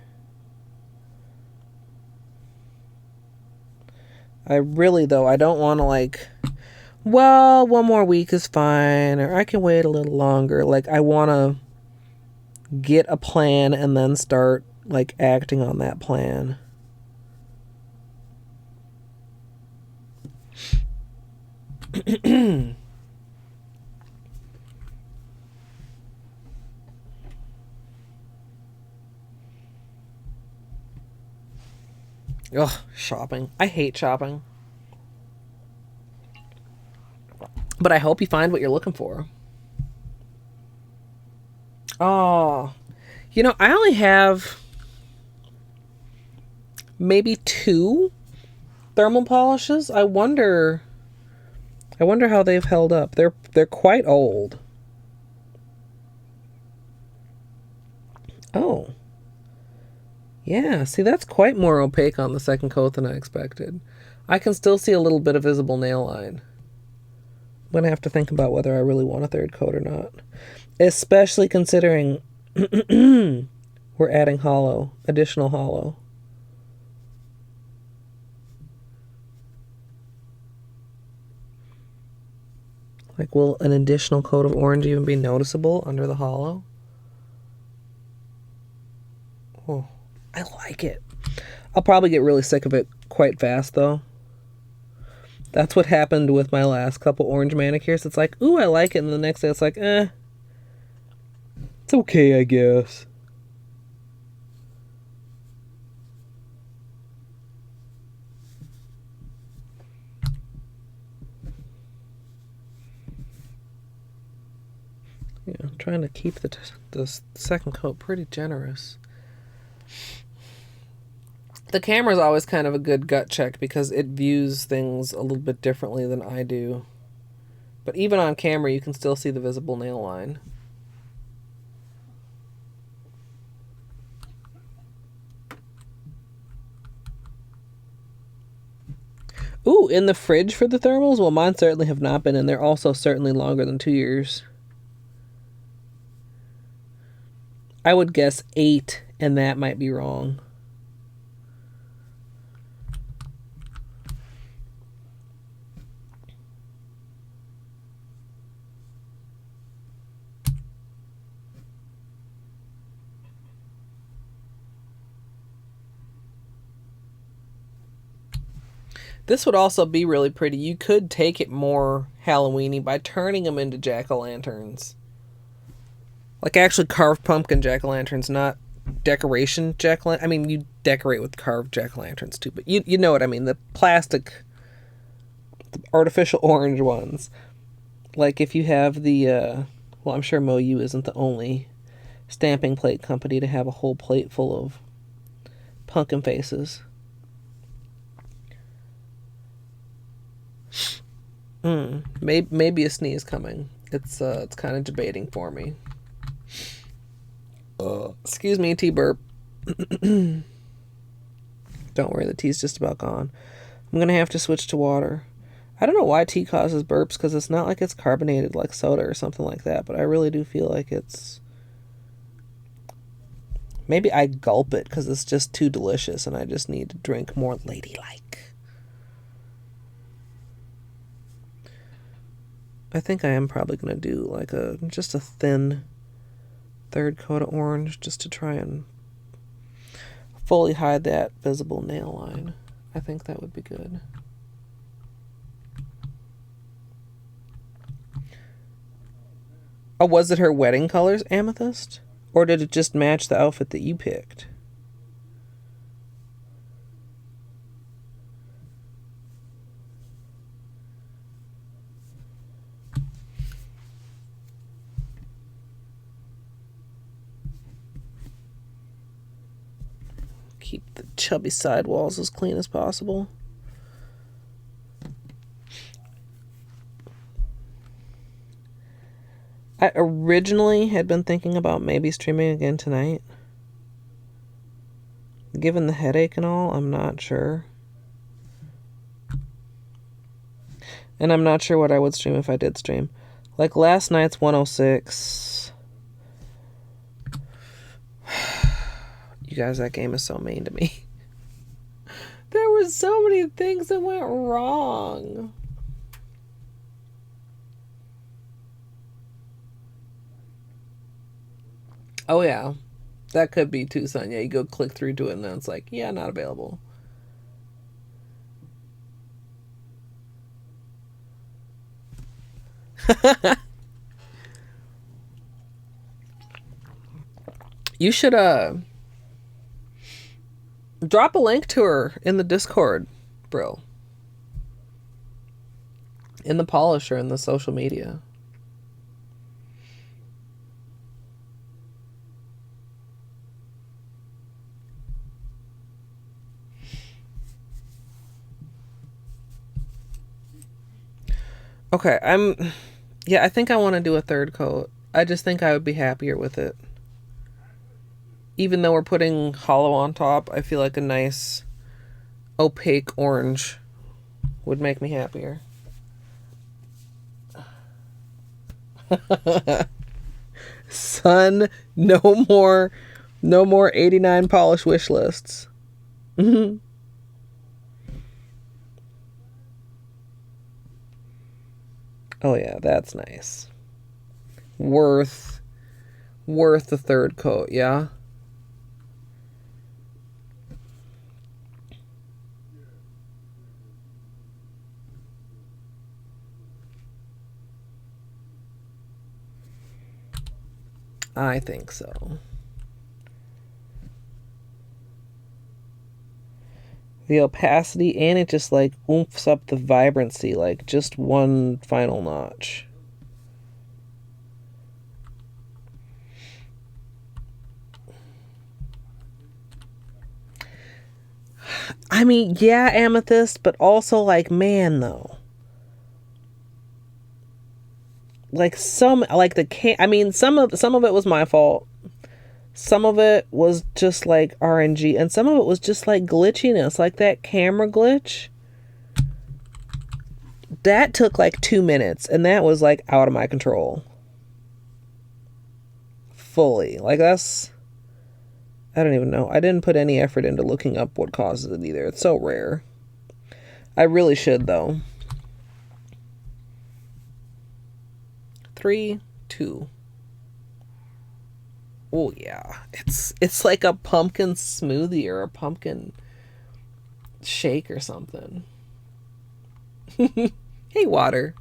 I really, though, I don't want to like, well, 1 more week is fine, or I can wait a little longer. Like, I want to get a plan and then start like acting on that plan. Ugh, shopping. I hate shopping. But I hope you find what you're looking for. Oh, you know, I only have maybe 2 thermal polishes. I wonder how they've held up. They're quite old. Oh. Yeah, see, that's quite more opaque on the second coat than I expected. I can still see a little bit of visible nail line. I'm going to have to think about whether I really want a third coat or not. Especially considering we're adding holo, additional holo. Like, will an additional coat of orange even be noticeable under the holo? Oh, I like it. I'll probably get really sick of it quite fast, though. That's what happened with my last couple orange manicures. It's like, ooh, I like it. And the next day it's like, it's okay, I guess. Yeah, I'm trying to keep the second coat pretty generous. The camera's always kind of a good gut check because it views things a little bit differently than I do. But even on camera, you can still see the visible nail line. Ooh, in the fridge for the thermals? Well, mine certainly have not been, and they're also certainly longer than 2 years. I would guess 8, and that might be wrong. This would also be really pretty. You could take it more Halloween-y by turning them into jack-o'-lanterns. Like actually carved pumpkin jack-o'-lanterns, not decoration jack-o'-lanterns. I mean, you decorate with carved jack-o'-lanterns too, but you know what I mean. The plastic, the artificial orange ones. Like if you have the, well, I'm sure MoU isn't the only stamping plate company to have a whole plate full of pumpkin faces. Maybe a sneeze coming. It's kind of debating for me. Excuse me, tea burp. Don't worry, the tea's just about gone. I'm gonna have to switch to water. I don't know why tea causes burps, because it's not like it's carbonated like soda or something like that, but I really do feel like it's... Maybe I gulp it because it's just too delicious and I just need to drink more ladylike. I think I am probably going to do like just a thin third coat of orange just to try and fully hide that visible nail line. I think that would be good. Oh, was it her wedding colors, Amethyst? Or did it just match the outfit that you picked? Keep the chubby sidewalls as clean as possible. I originally had been thinking about maybe streaming again tonight. Given the headache and all, I'm not sure. And I'm not sure what I would stream if I did stream. Like last night's 106. You guys, that game is so mean to me. There were so many things that went wrong. Oh yeah, that could be Tucson. Yeah, you go click through to it and then it's like, yeah, not available. You should drop a link to her in the Discord, bro. In the polisher, in the social media. Okay, I think I want to do a third coat. I just think I would be happier with it. Even though we're putting holo on top, I feel like a nice opaque orange would make me happier. Son, no more 89 polish wish lists. Oh yeah, that's nice. Worth the third coat, yeah. I think so. The opacity, and it just like oomphs up the vibrancy, like just one final notch. I mean, yeah, amethyst, but also like, man, though. Like some of it was my fault. Some of it was just like RNG, and some of it was just like glitchiness, like that camera glitch. That took like 2 minutes, and that was like out of my control. Fully. Like that's, I don't even know. I didn't put any effort into looking up what causes it either. It's so rare. I really should though. 3, 2. Oh yeah, it's like a pumpkin smoothie or a pumpkin shake or something. Hey, water.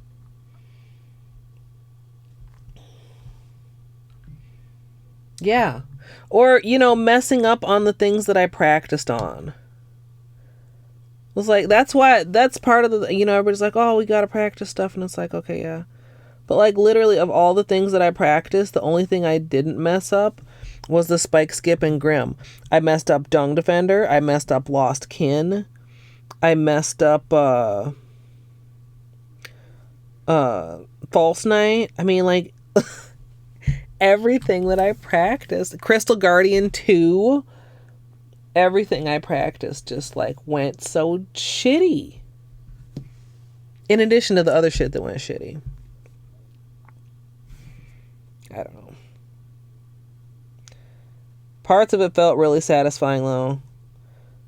Yeah. Or, messing up on the things that I practiced on. It's like, that's part of the, everybody's like, oh, we got to practice stuff. And it's like, okay, yeah. But like literally of all the things that I practiced, the only thing I didn't mess up was the spike, skip, and grim. I messed up Dung Defender. I messed up Lost Kin. I messed up False Night. I mean, like everything that I practiced. Crystal Guardian 2. Everything I practiced just like went so shitty. In addition to the other shit that went shitty. I don't know. Parts of it felt really satisfying though.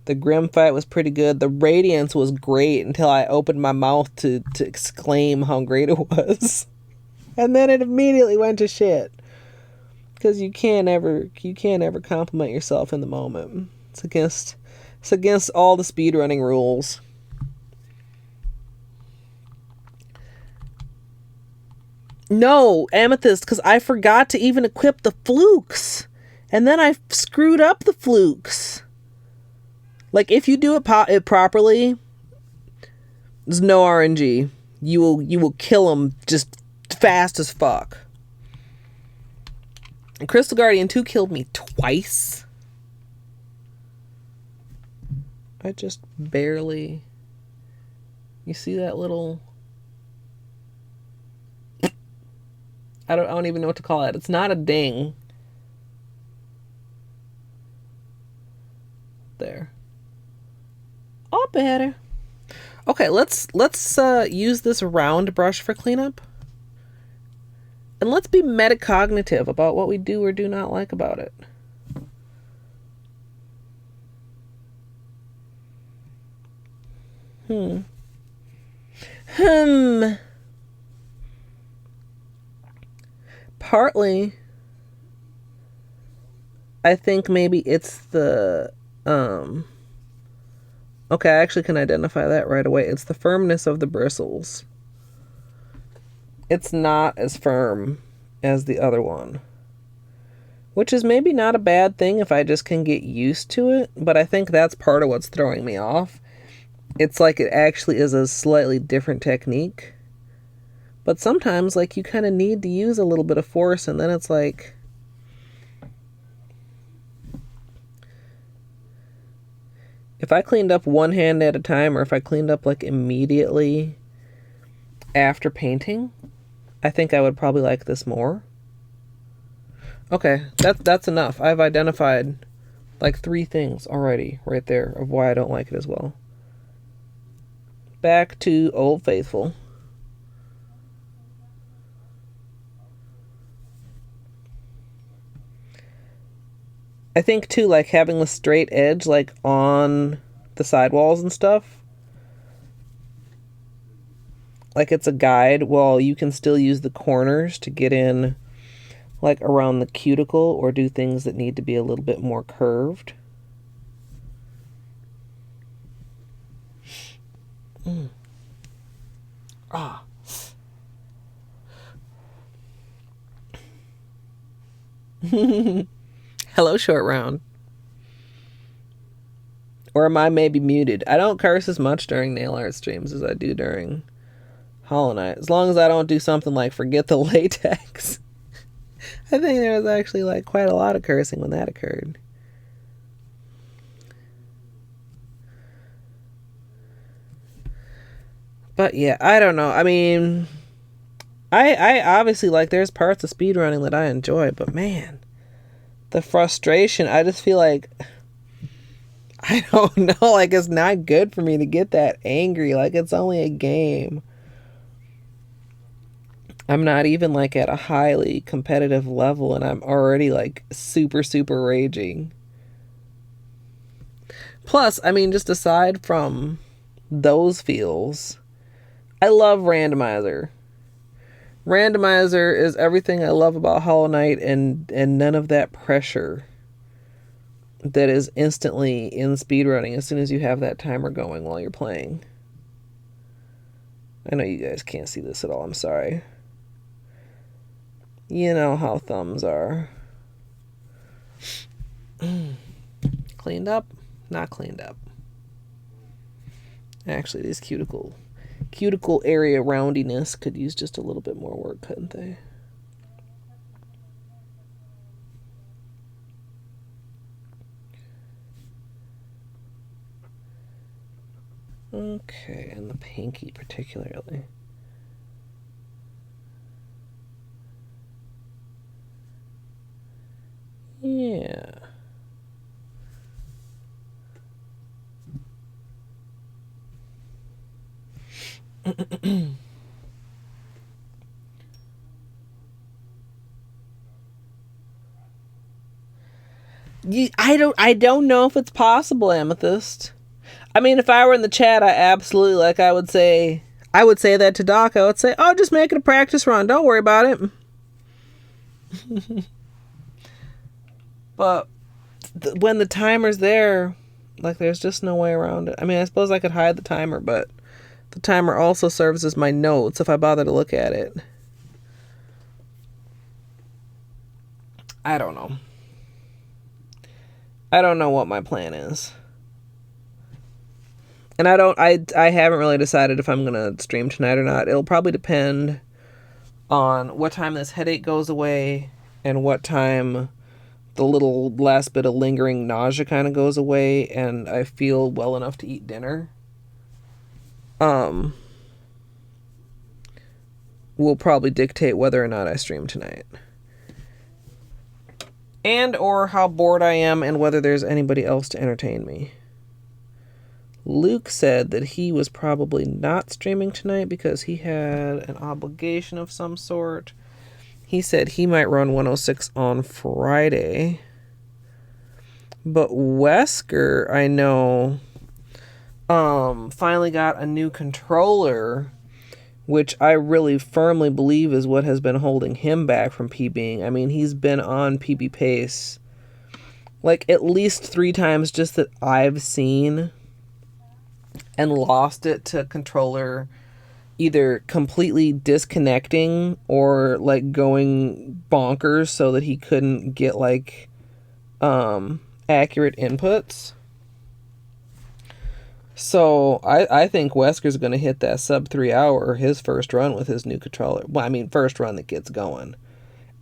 The Grim fight was pretty good. The Radiance was great until I opened my mouth to exclaim how great it was. And then it immediately went to shit. Because you can't ever compliment yourself in the moment. It's against all the speedrunning rules. No, Amethyst, because I forgot to even equip the flukes. And then I screwed up the flukes. Like, if you do it properly, there's no RNG. You will kill them just fast as fuck. And Crystal Guardian 2 killed me twice. I just barely... You see that little... I don't even know what to call it. It's not a ding. There. Oh, better. Okay, let's use this round brush for cleanup. And let's be metacognitive about what we do or do not like about it. Partly, I think maybe it's the, okay, I actually can identify that right away. It's the firmness of the bristles. It's not as firm as the other one. Which is maybe not a bad thing if I just can get used to it, but I think that's part of what's throwing me off. It's like it actually is a slightly different technique. But sometimes, like, you kind of need to use a little bit of force, and then it's like... If I cleaned up one hand at a time, or if I cleaned up, like, immediately after painting, I think I would probably like this more. Okay, that's enough. I've identified, like, 3 things already right there of why I don't like it as well. back to Old Faithful. I think too, like having the straight edge like on the sidewalls and stuff, like it's a guide, while you can still use the corners to get in like around the cuticle or do things that need to be a little bit more curved. Ah. Hello, Short Round. Or am I maybe muted? I don't curse as much during nail art streams as I do during Hollow Knight. As long as I don't do something like forget the latex. I think there was actually like quite a lot of cursing when that occurred. But yeah, I don't know. I mean, I obviously like there's parts of speedrunning that I enjoy, but man, the frustration, I just feel like I don't know, like it's not good for me to get that angry. Like it's only a game. I'm not even like at a highly competitive level and I'm already like super, super raging. Plus, I mean, just aside from those feels, I love Randomizer. Randomizer is everything I love about Hollow Knight and none of that pressure that is instantly in speedrunning as soon as you have that timer going while you're playing. I know you guys can't see this at all, I'm sorry. You know how thumbs are. Cleaned up? Not cleaned up. Actually, these cuticle area roundiness could use just a little bit more work, couldn't they? Okay, and the pinky particularly. Yeah. I don't know if it's possible, Amethyst. I mean, if I were in the chat, I absolutely, like, I would say that to Doc. I would say, oh, just make it a practice run. Don't worry about it. But when the timer's there, like, there's just no way around it. I mean, I suppose I could hide the timer, but the timer also serves as my notes if I bother to look at it. I don't know. I don't know what my plan is. And I haven't really decided if I'm going to stream tonight or not. It'll probably depend on what time this headache goes away and what time the little last bit of lingering nausea kind of goes away and I feel well enough to eat dinner. Will probably dictate whether or not I stream tonight. And or how bored I am and whether there's anybody else to entertain me. Luke said that he was probably not streaming tonight because he had an obligation of some sort. He said he might run 106 on Friday. But Wesker, I know, finally got a new controller, which I really firmly believe is what has been holding him back from PBing. I mean, he's been on PB pace like at least 3 times just that I've seen and lost it to controller either completely disconnecting or like going bonkers so that he couldn't get like accurate inputs. So I think Wesker's going to hit that sub 3 hour his first run with his new controller. Well, I mean, first run that gets going.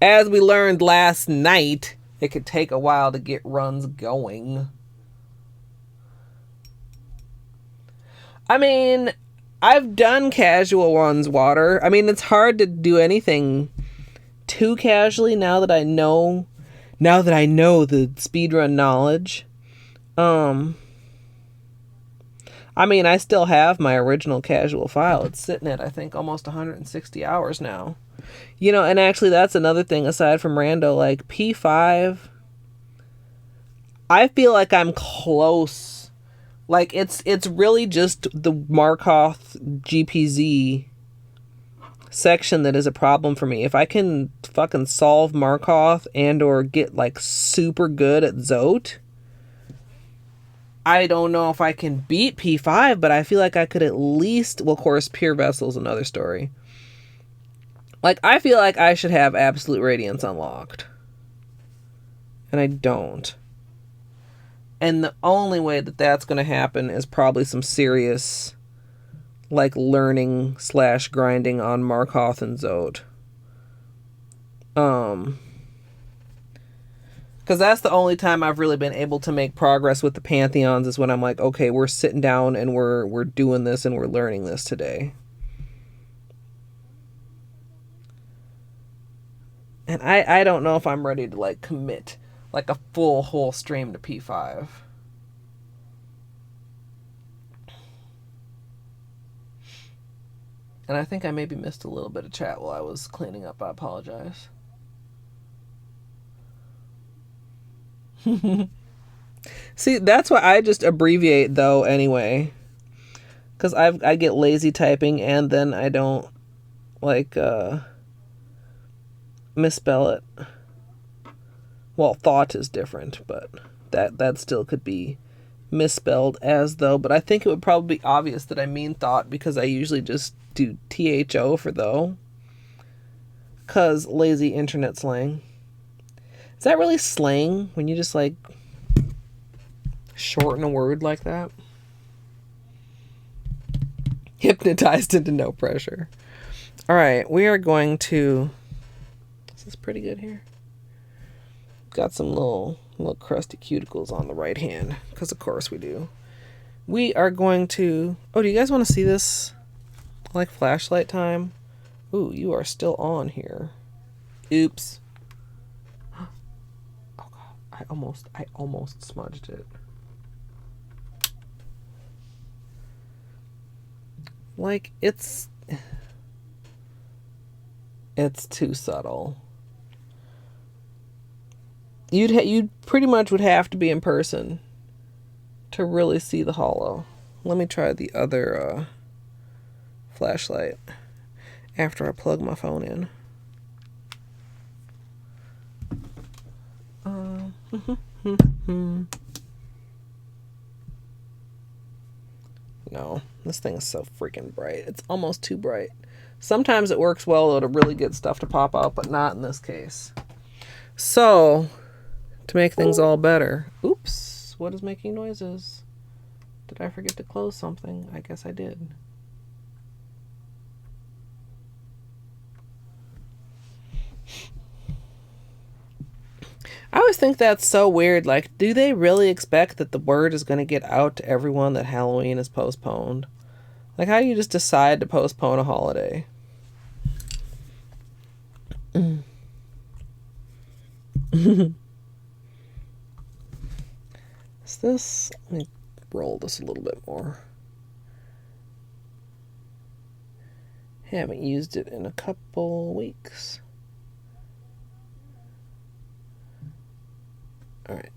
As we learned last night, it could take a while to get runs going. I mean, I've done casual runs, Water. I mean, it's hard to do anything too casually now that I know the speedrun knowledge. I mean, I still have my original casual file. It's sitting at, I think, almost 160 hours now. You know, and actually that's another thing aside from rando, like P5, I feel like I'm close. Like it's really just the Markov GPZ section that is a problem for me. If I can fucking solve Markov and or get like super good at Zote, I don't know if I can beat P5, but I feel like I could at least, well, of course, Pure Vessel's another story. Like, I feel like I should have Absolute Radiance unlocked. And I don't. And the only way that that's going to happen is probably some serious, like, learning / grinding on Markov and Zote. Because that's the only time I've really been able to make progress with the Pantheons is when I'm like, okay, we're sitting down and we're doing this and we're learning this today. And I don't know if I'm ready to like commit like a full whole stream to P5. And I think I maybe missed a little bit of chat while I was cleaning up. I apologize. See, that's why I just abbreviate though anyway. Because I get lazy typing and then I don't like misspell it. Well, thought is different, but that still could be misspelled as though. But I think it would probably be obvious that I mean thought because I usually just do THO for though. Because lazy internet slang. Is that really slang when you just like shorten a word like that? Hypnotized into no pressure. All right, we are going to... Is this pretty good here? Got some little crusty cuticles on the right hand, because of course we do. We are going to... Oh, do you guys want to see this? Like flashlight time? Ooh, you are still on here. Oops. Oh god, I almost smudged it. Like, it's too subtle. You'd pretty much would have to be in person to really see the holo. Let me try the other flashlight after I plug my phone in. No, this thing is so freaking bright. It's almost too bright. Sometimes it works well though to really get stuff to pop out, but not in this case. So, to make things all better. Oops, what is making noises? Did I forget to close something? I guess I did. I always think that's so weird. Like, do they really expect that the word is going to get out to everyone that Halloween is postponed? Like, how do you just decide to postpone a holiday? Is this... Let me roll this a little bit more. Haven't used it in a couple weeks. All right.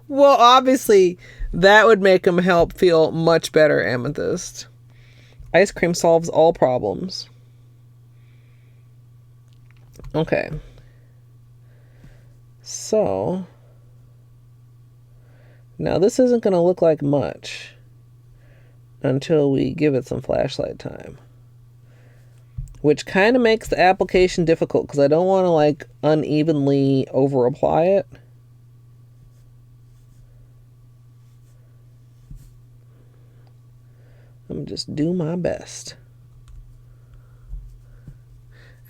Well, obviously, that would make him help feel much better, Amethyst. Ice cream solves all problems. Okay. So... Now, this isn't going to look like much until we give it some flashlight time. Which kind of makes the application difficult because I don't want to, like, unevenly over-apply it. I'm going to just do my best.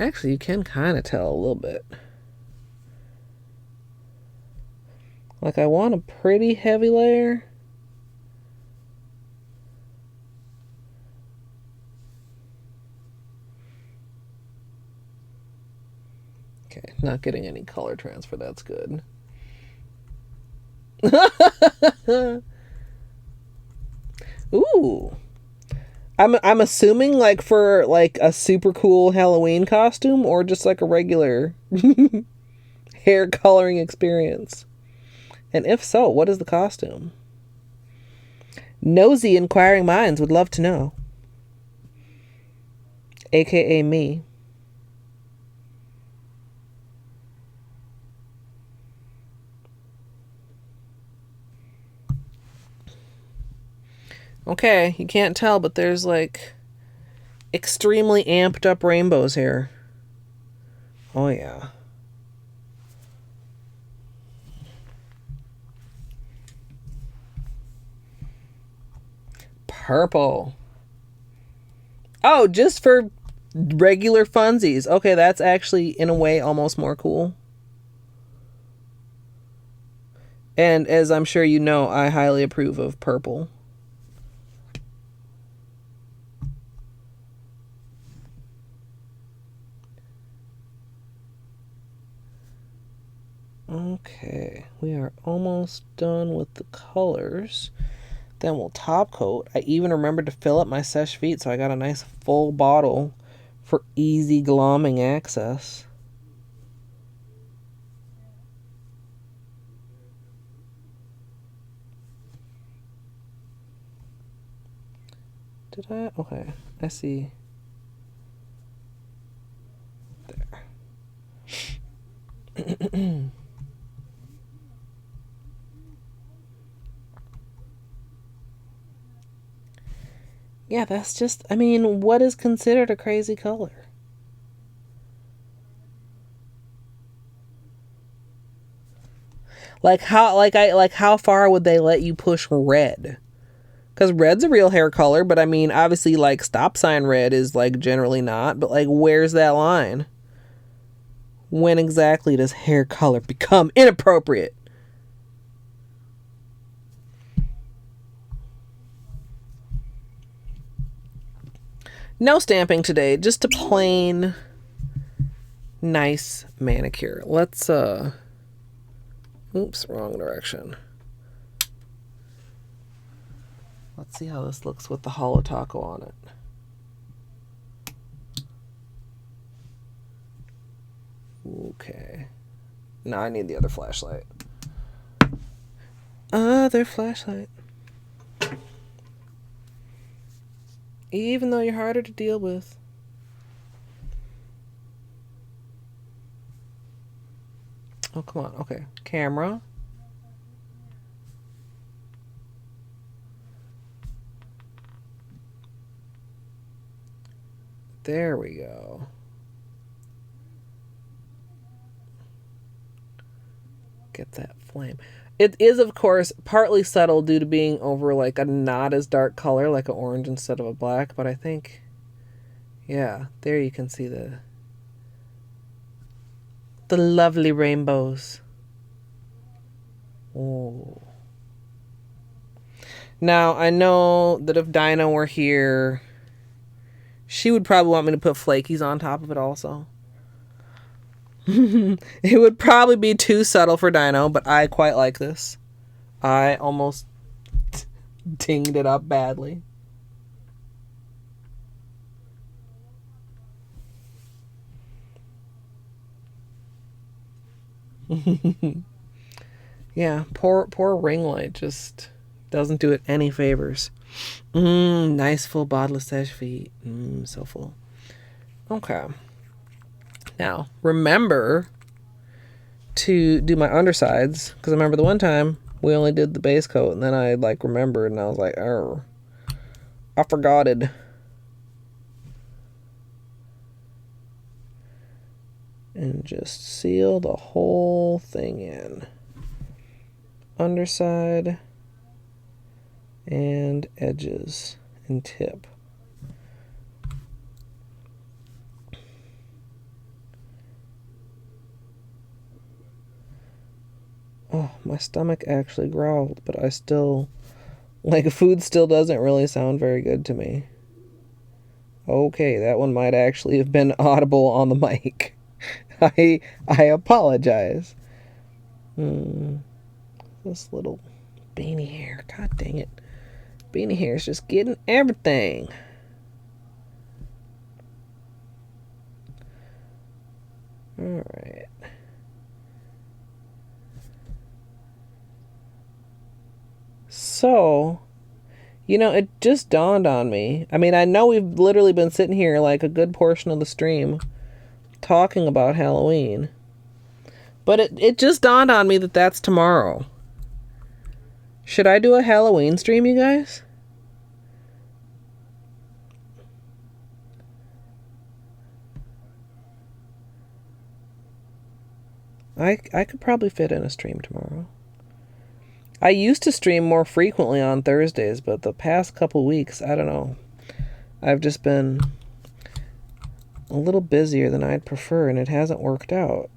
Actually, you can kind of tell a little bit. Like, I want a pretty heavy layer. Not getting any color transfer. That's good. Ooh. I'm assuming like for like a super cool Halloween costume or just like a regular hair coloring experience. And if so, what is the costume? Nosy inquiring minds would love to know. AKA me. Okay, you can't tell, but there's like extremely amped up rainbows here. Oh yeah. Purple. Oh, just for regular funsies. Okay, that's actually in a way almost more cool. And as I'm sure you know, I highly approve of purple. Okay, we are almost done with the colors. Then we'll top coat. I even remembered to fill up my sesh feet, so I got a nice full bottle for easy glomming access. Did I? Okay, I see. There. Yeah, that's just, I mean, what is considered a crazy color? Like how far would they let you push red? Because red's a real hair color, but I mean, obviously, like, stop sign red is, like, generally not. But, like, where's that line? When exactly does hair color become inappropriate? No stamping today, just a plain nice manicure. Let's oops, wrong direction. Let's see how this looks with the Holo taco on it. Okay. Now I need the other flashlight. Other flashlight. Even though you're harder to deal with. Oh, come on. Okay. Camera. There we go. Get that flame. It is, of course, partly subtle due to being over like a not as dark color, like an orange instead of a black, but I think, yeah, there you can see the lovely rainbows. Oh. Now, I know that if Dinah were here, she would probably want me to put flakies on top of it also. It would probably be too subtle for Dino, but I quite like this. I almost dinged it up badly. Yeah, poor ring light just doesn't do it any favors. Nice full bottle of sesh feet. So full. Okay. Now, remember to do my undersides, because I remember the one time we only did the base coat, and then I like remembered, and I was like, oh, I forgot it. And just seal the whole thing in. Underside and edges and tip. Oh, my stomach actually growled, but I still, like, food still doesn't really sound very good to me. Okay, that one might actually have been audible on the mic. I apologize. This little beanie hair. God dang it. Beanie hair is just getting everything. Alright. So, it just dawned on me. I mean, I know we've literally been sitting here like a good portion of the stream talking about Halloween. But it just dawned on me that that's tomorrow. Should I do a Halloween stream, you guys? I could probably fit in a stream tomorrow. I used to stream more frequently on Thursdays, but the past couple weeks, I don't know. I've just been a little busier than I'd prefer, and it hasn't worked out.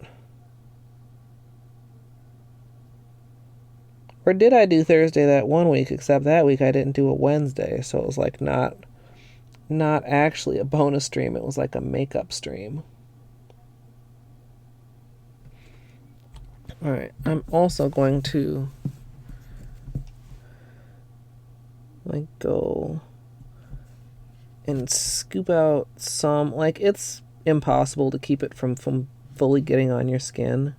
Or did I do Thursday that one week, except that week I didn't do a Wednesday, so it was like not actually a bonus stream, it was like a makeup stream. Alright, I'm also going to go and scoop out some, it's impossible to keep it from fully getting on your skin.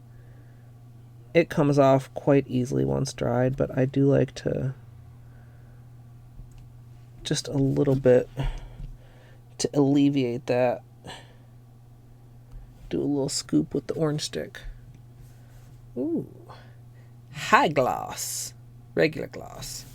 It comes off quite easily once dried, but I do like to just a little bit to alleviate that. Do a little scoop with the orange stick. Ooh. High gloss. Regular gloss.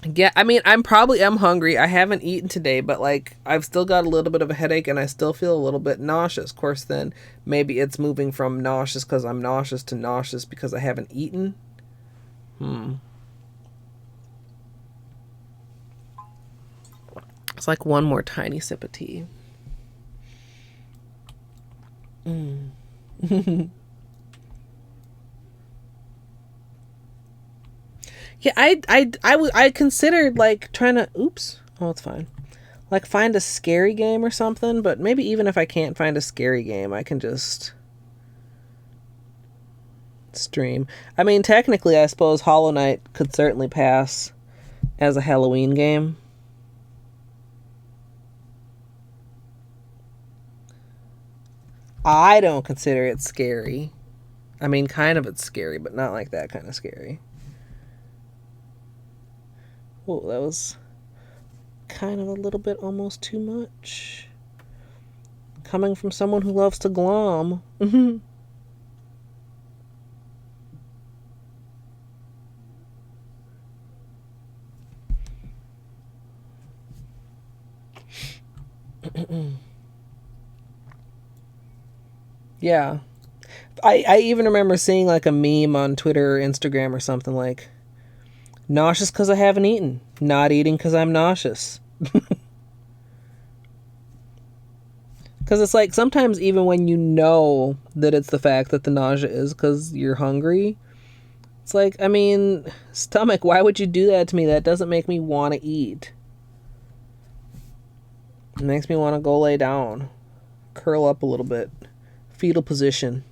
Yeah, I mean, I'm hungry. I haven't eaten today, but I've still got a little bit of a headache and I still feel a little bit nauseous. Of course, then maybe it's moving from nauseous because I'm nauseous to nauseous because I haven't eaten. It's like one more tiny sip of tea. Yeah, I considered trying to, oops, oh, it's fine. Find a scary game or something, but maybe even if I can't find a scary game, I can just stream. I mean, technically, I suppose Hollow Knight could certainly pass as a Halloween game. I don't consider it scary. I mean, kind of it's scary, but not like that kind of scary. Whoa, that was kind of a little bit almost too much. Coming from someone who loves to glom. Yeah. I even remember seeing a meme on Twitter or Instagram or something nauseous because I haven't eaten. Not eating because I'm nauseous. Because it's sometimes even when you know that it's the fact that the nausea is because you're hungry, it's I mean, stomach, why would you do that to me? That doesn't make me want to eat. It makes me want to go lay down. Curl up a little bit. Fetal position.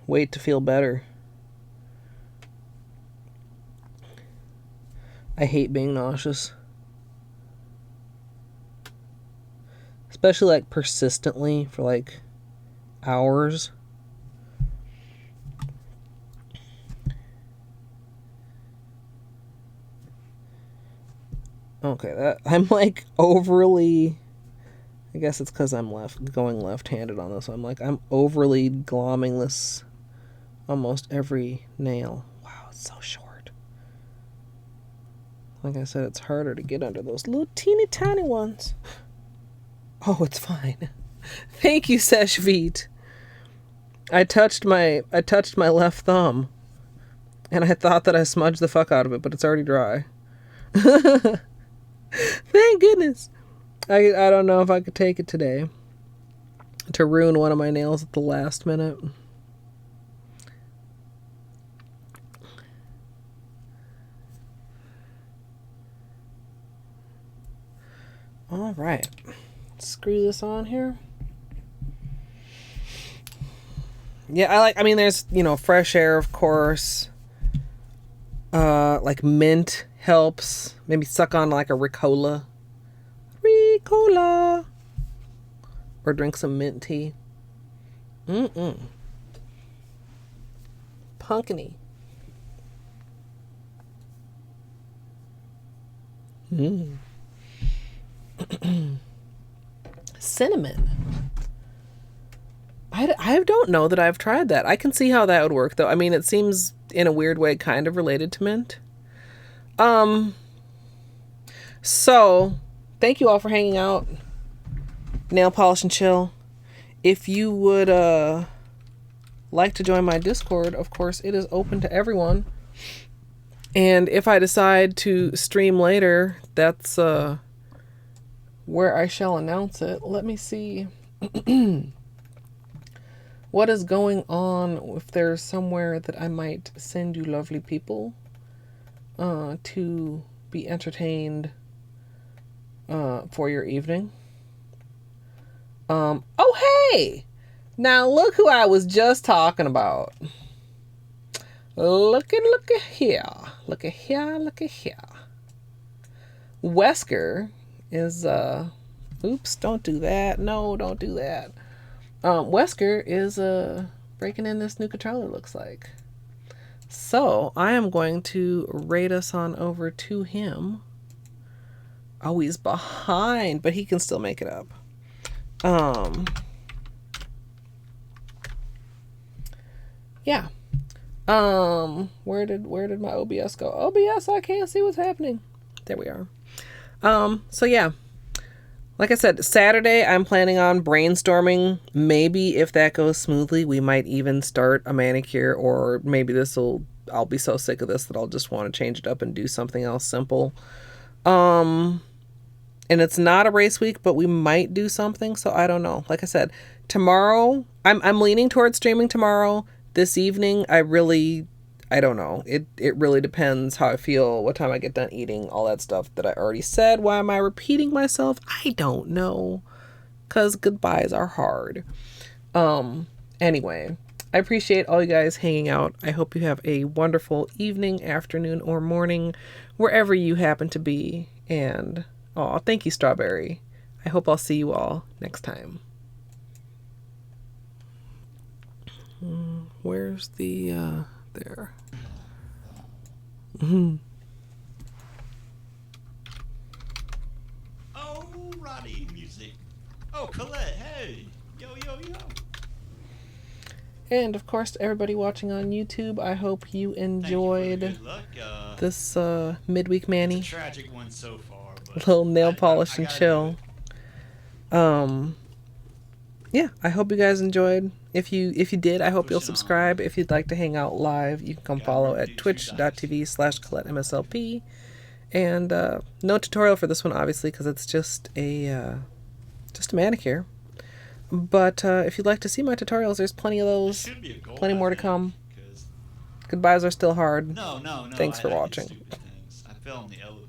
Wait to feel better. I hate being nauseous. Especially persistently for hours. Okay, that I'm overly, I guess it's because I'm going left-handed on this. I'm overly glomming this almost every nail. Wow, it's so short. Like I said, it's harder to get under those little teeny tiny ones. Oh, it's fine. Thank you, Seshveet. I touched my left thumb, and I thought that I smudged the fuck out of it, but it's already dry. Thank goodness. I don't know if I could take it today to ruin one of my nails at the last minute. All right. Screw this on here. Yeah, I mean, there's, you know, fresh air, of course. Like mint helps. Maybe suck on like a Ricola. Ricola. Or drink some mint tea. Pumpkin-y. Cinnamon. I don't know that I've tried that. I can see how that would work, though. I mean, it seems in a weird way kind of related to mint. So thank you all for hanging out. Nail polish and chill. If you would like to join my Discord, of course, it is open to everyone. And if I decide to stream later, that's where I shall announce it. Let me see what is going on, if there's somewhere that I might send you lovely people to be entertained for your evening. Oh, hey! Now look who I was just talking about. Look at here. Look at here, look at here. Wesker is, oops, don't do that. No, don't do that. Wesker is, breaking in this new controller, looks like. So, I am going to raid us on over to him. Oh, he's behind, but he can still make it up. Yeah. Where did my OBS go? OBS, I can't see what's happening. There we are. So yeah. Like I said, Saturday I'm planning on brainstorming. Maybe if that goes smoothly, we might even start a manicure, or maybe I'll be so sick of this that I'll just want to change it up and do something else simple. And it's not a race week, but we might do something, so I don't know. Like I said, tomorrow, I'm leaning towards streaming tomorrow. This evening, I don't know. It really depends how I feel, what time I get done eating, all that stuff that I already said. Why am I repeating myself? I don't know. 'Cause goodbyes are hard. Anyway, I appreciate all you guys hanging out. I hope you have a wonderful evening, afternoon, or morning, wherever you happen to be. And, thank you, Strawberry. I hope I'll see you all next time. Where's the, there. Alrighty, music. Oh, Colette, hey. Yo. And, of course, to everybody watching on YouTube, I hope you enjoyed this midweek Manny. It's a tragic one so far, but little nail polish and chill. Yeah, I hope you guys enjoyed. If you did, I hope you'll subscribe. If you'd like to hang out live, you can come follow at twitch.tv/Colette MSLP. And no tutorial for this one, obviously, because it's just a manicure. But if you'd like to see my tutorials, there's plenty of those. Plenty more to come. Goodbyes are still hard. No. Thanks for watching. I fell in the elevator.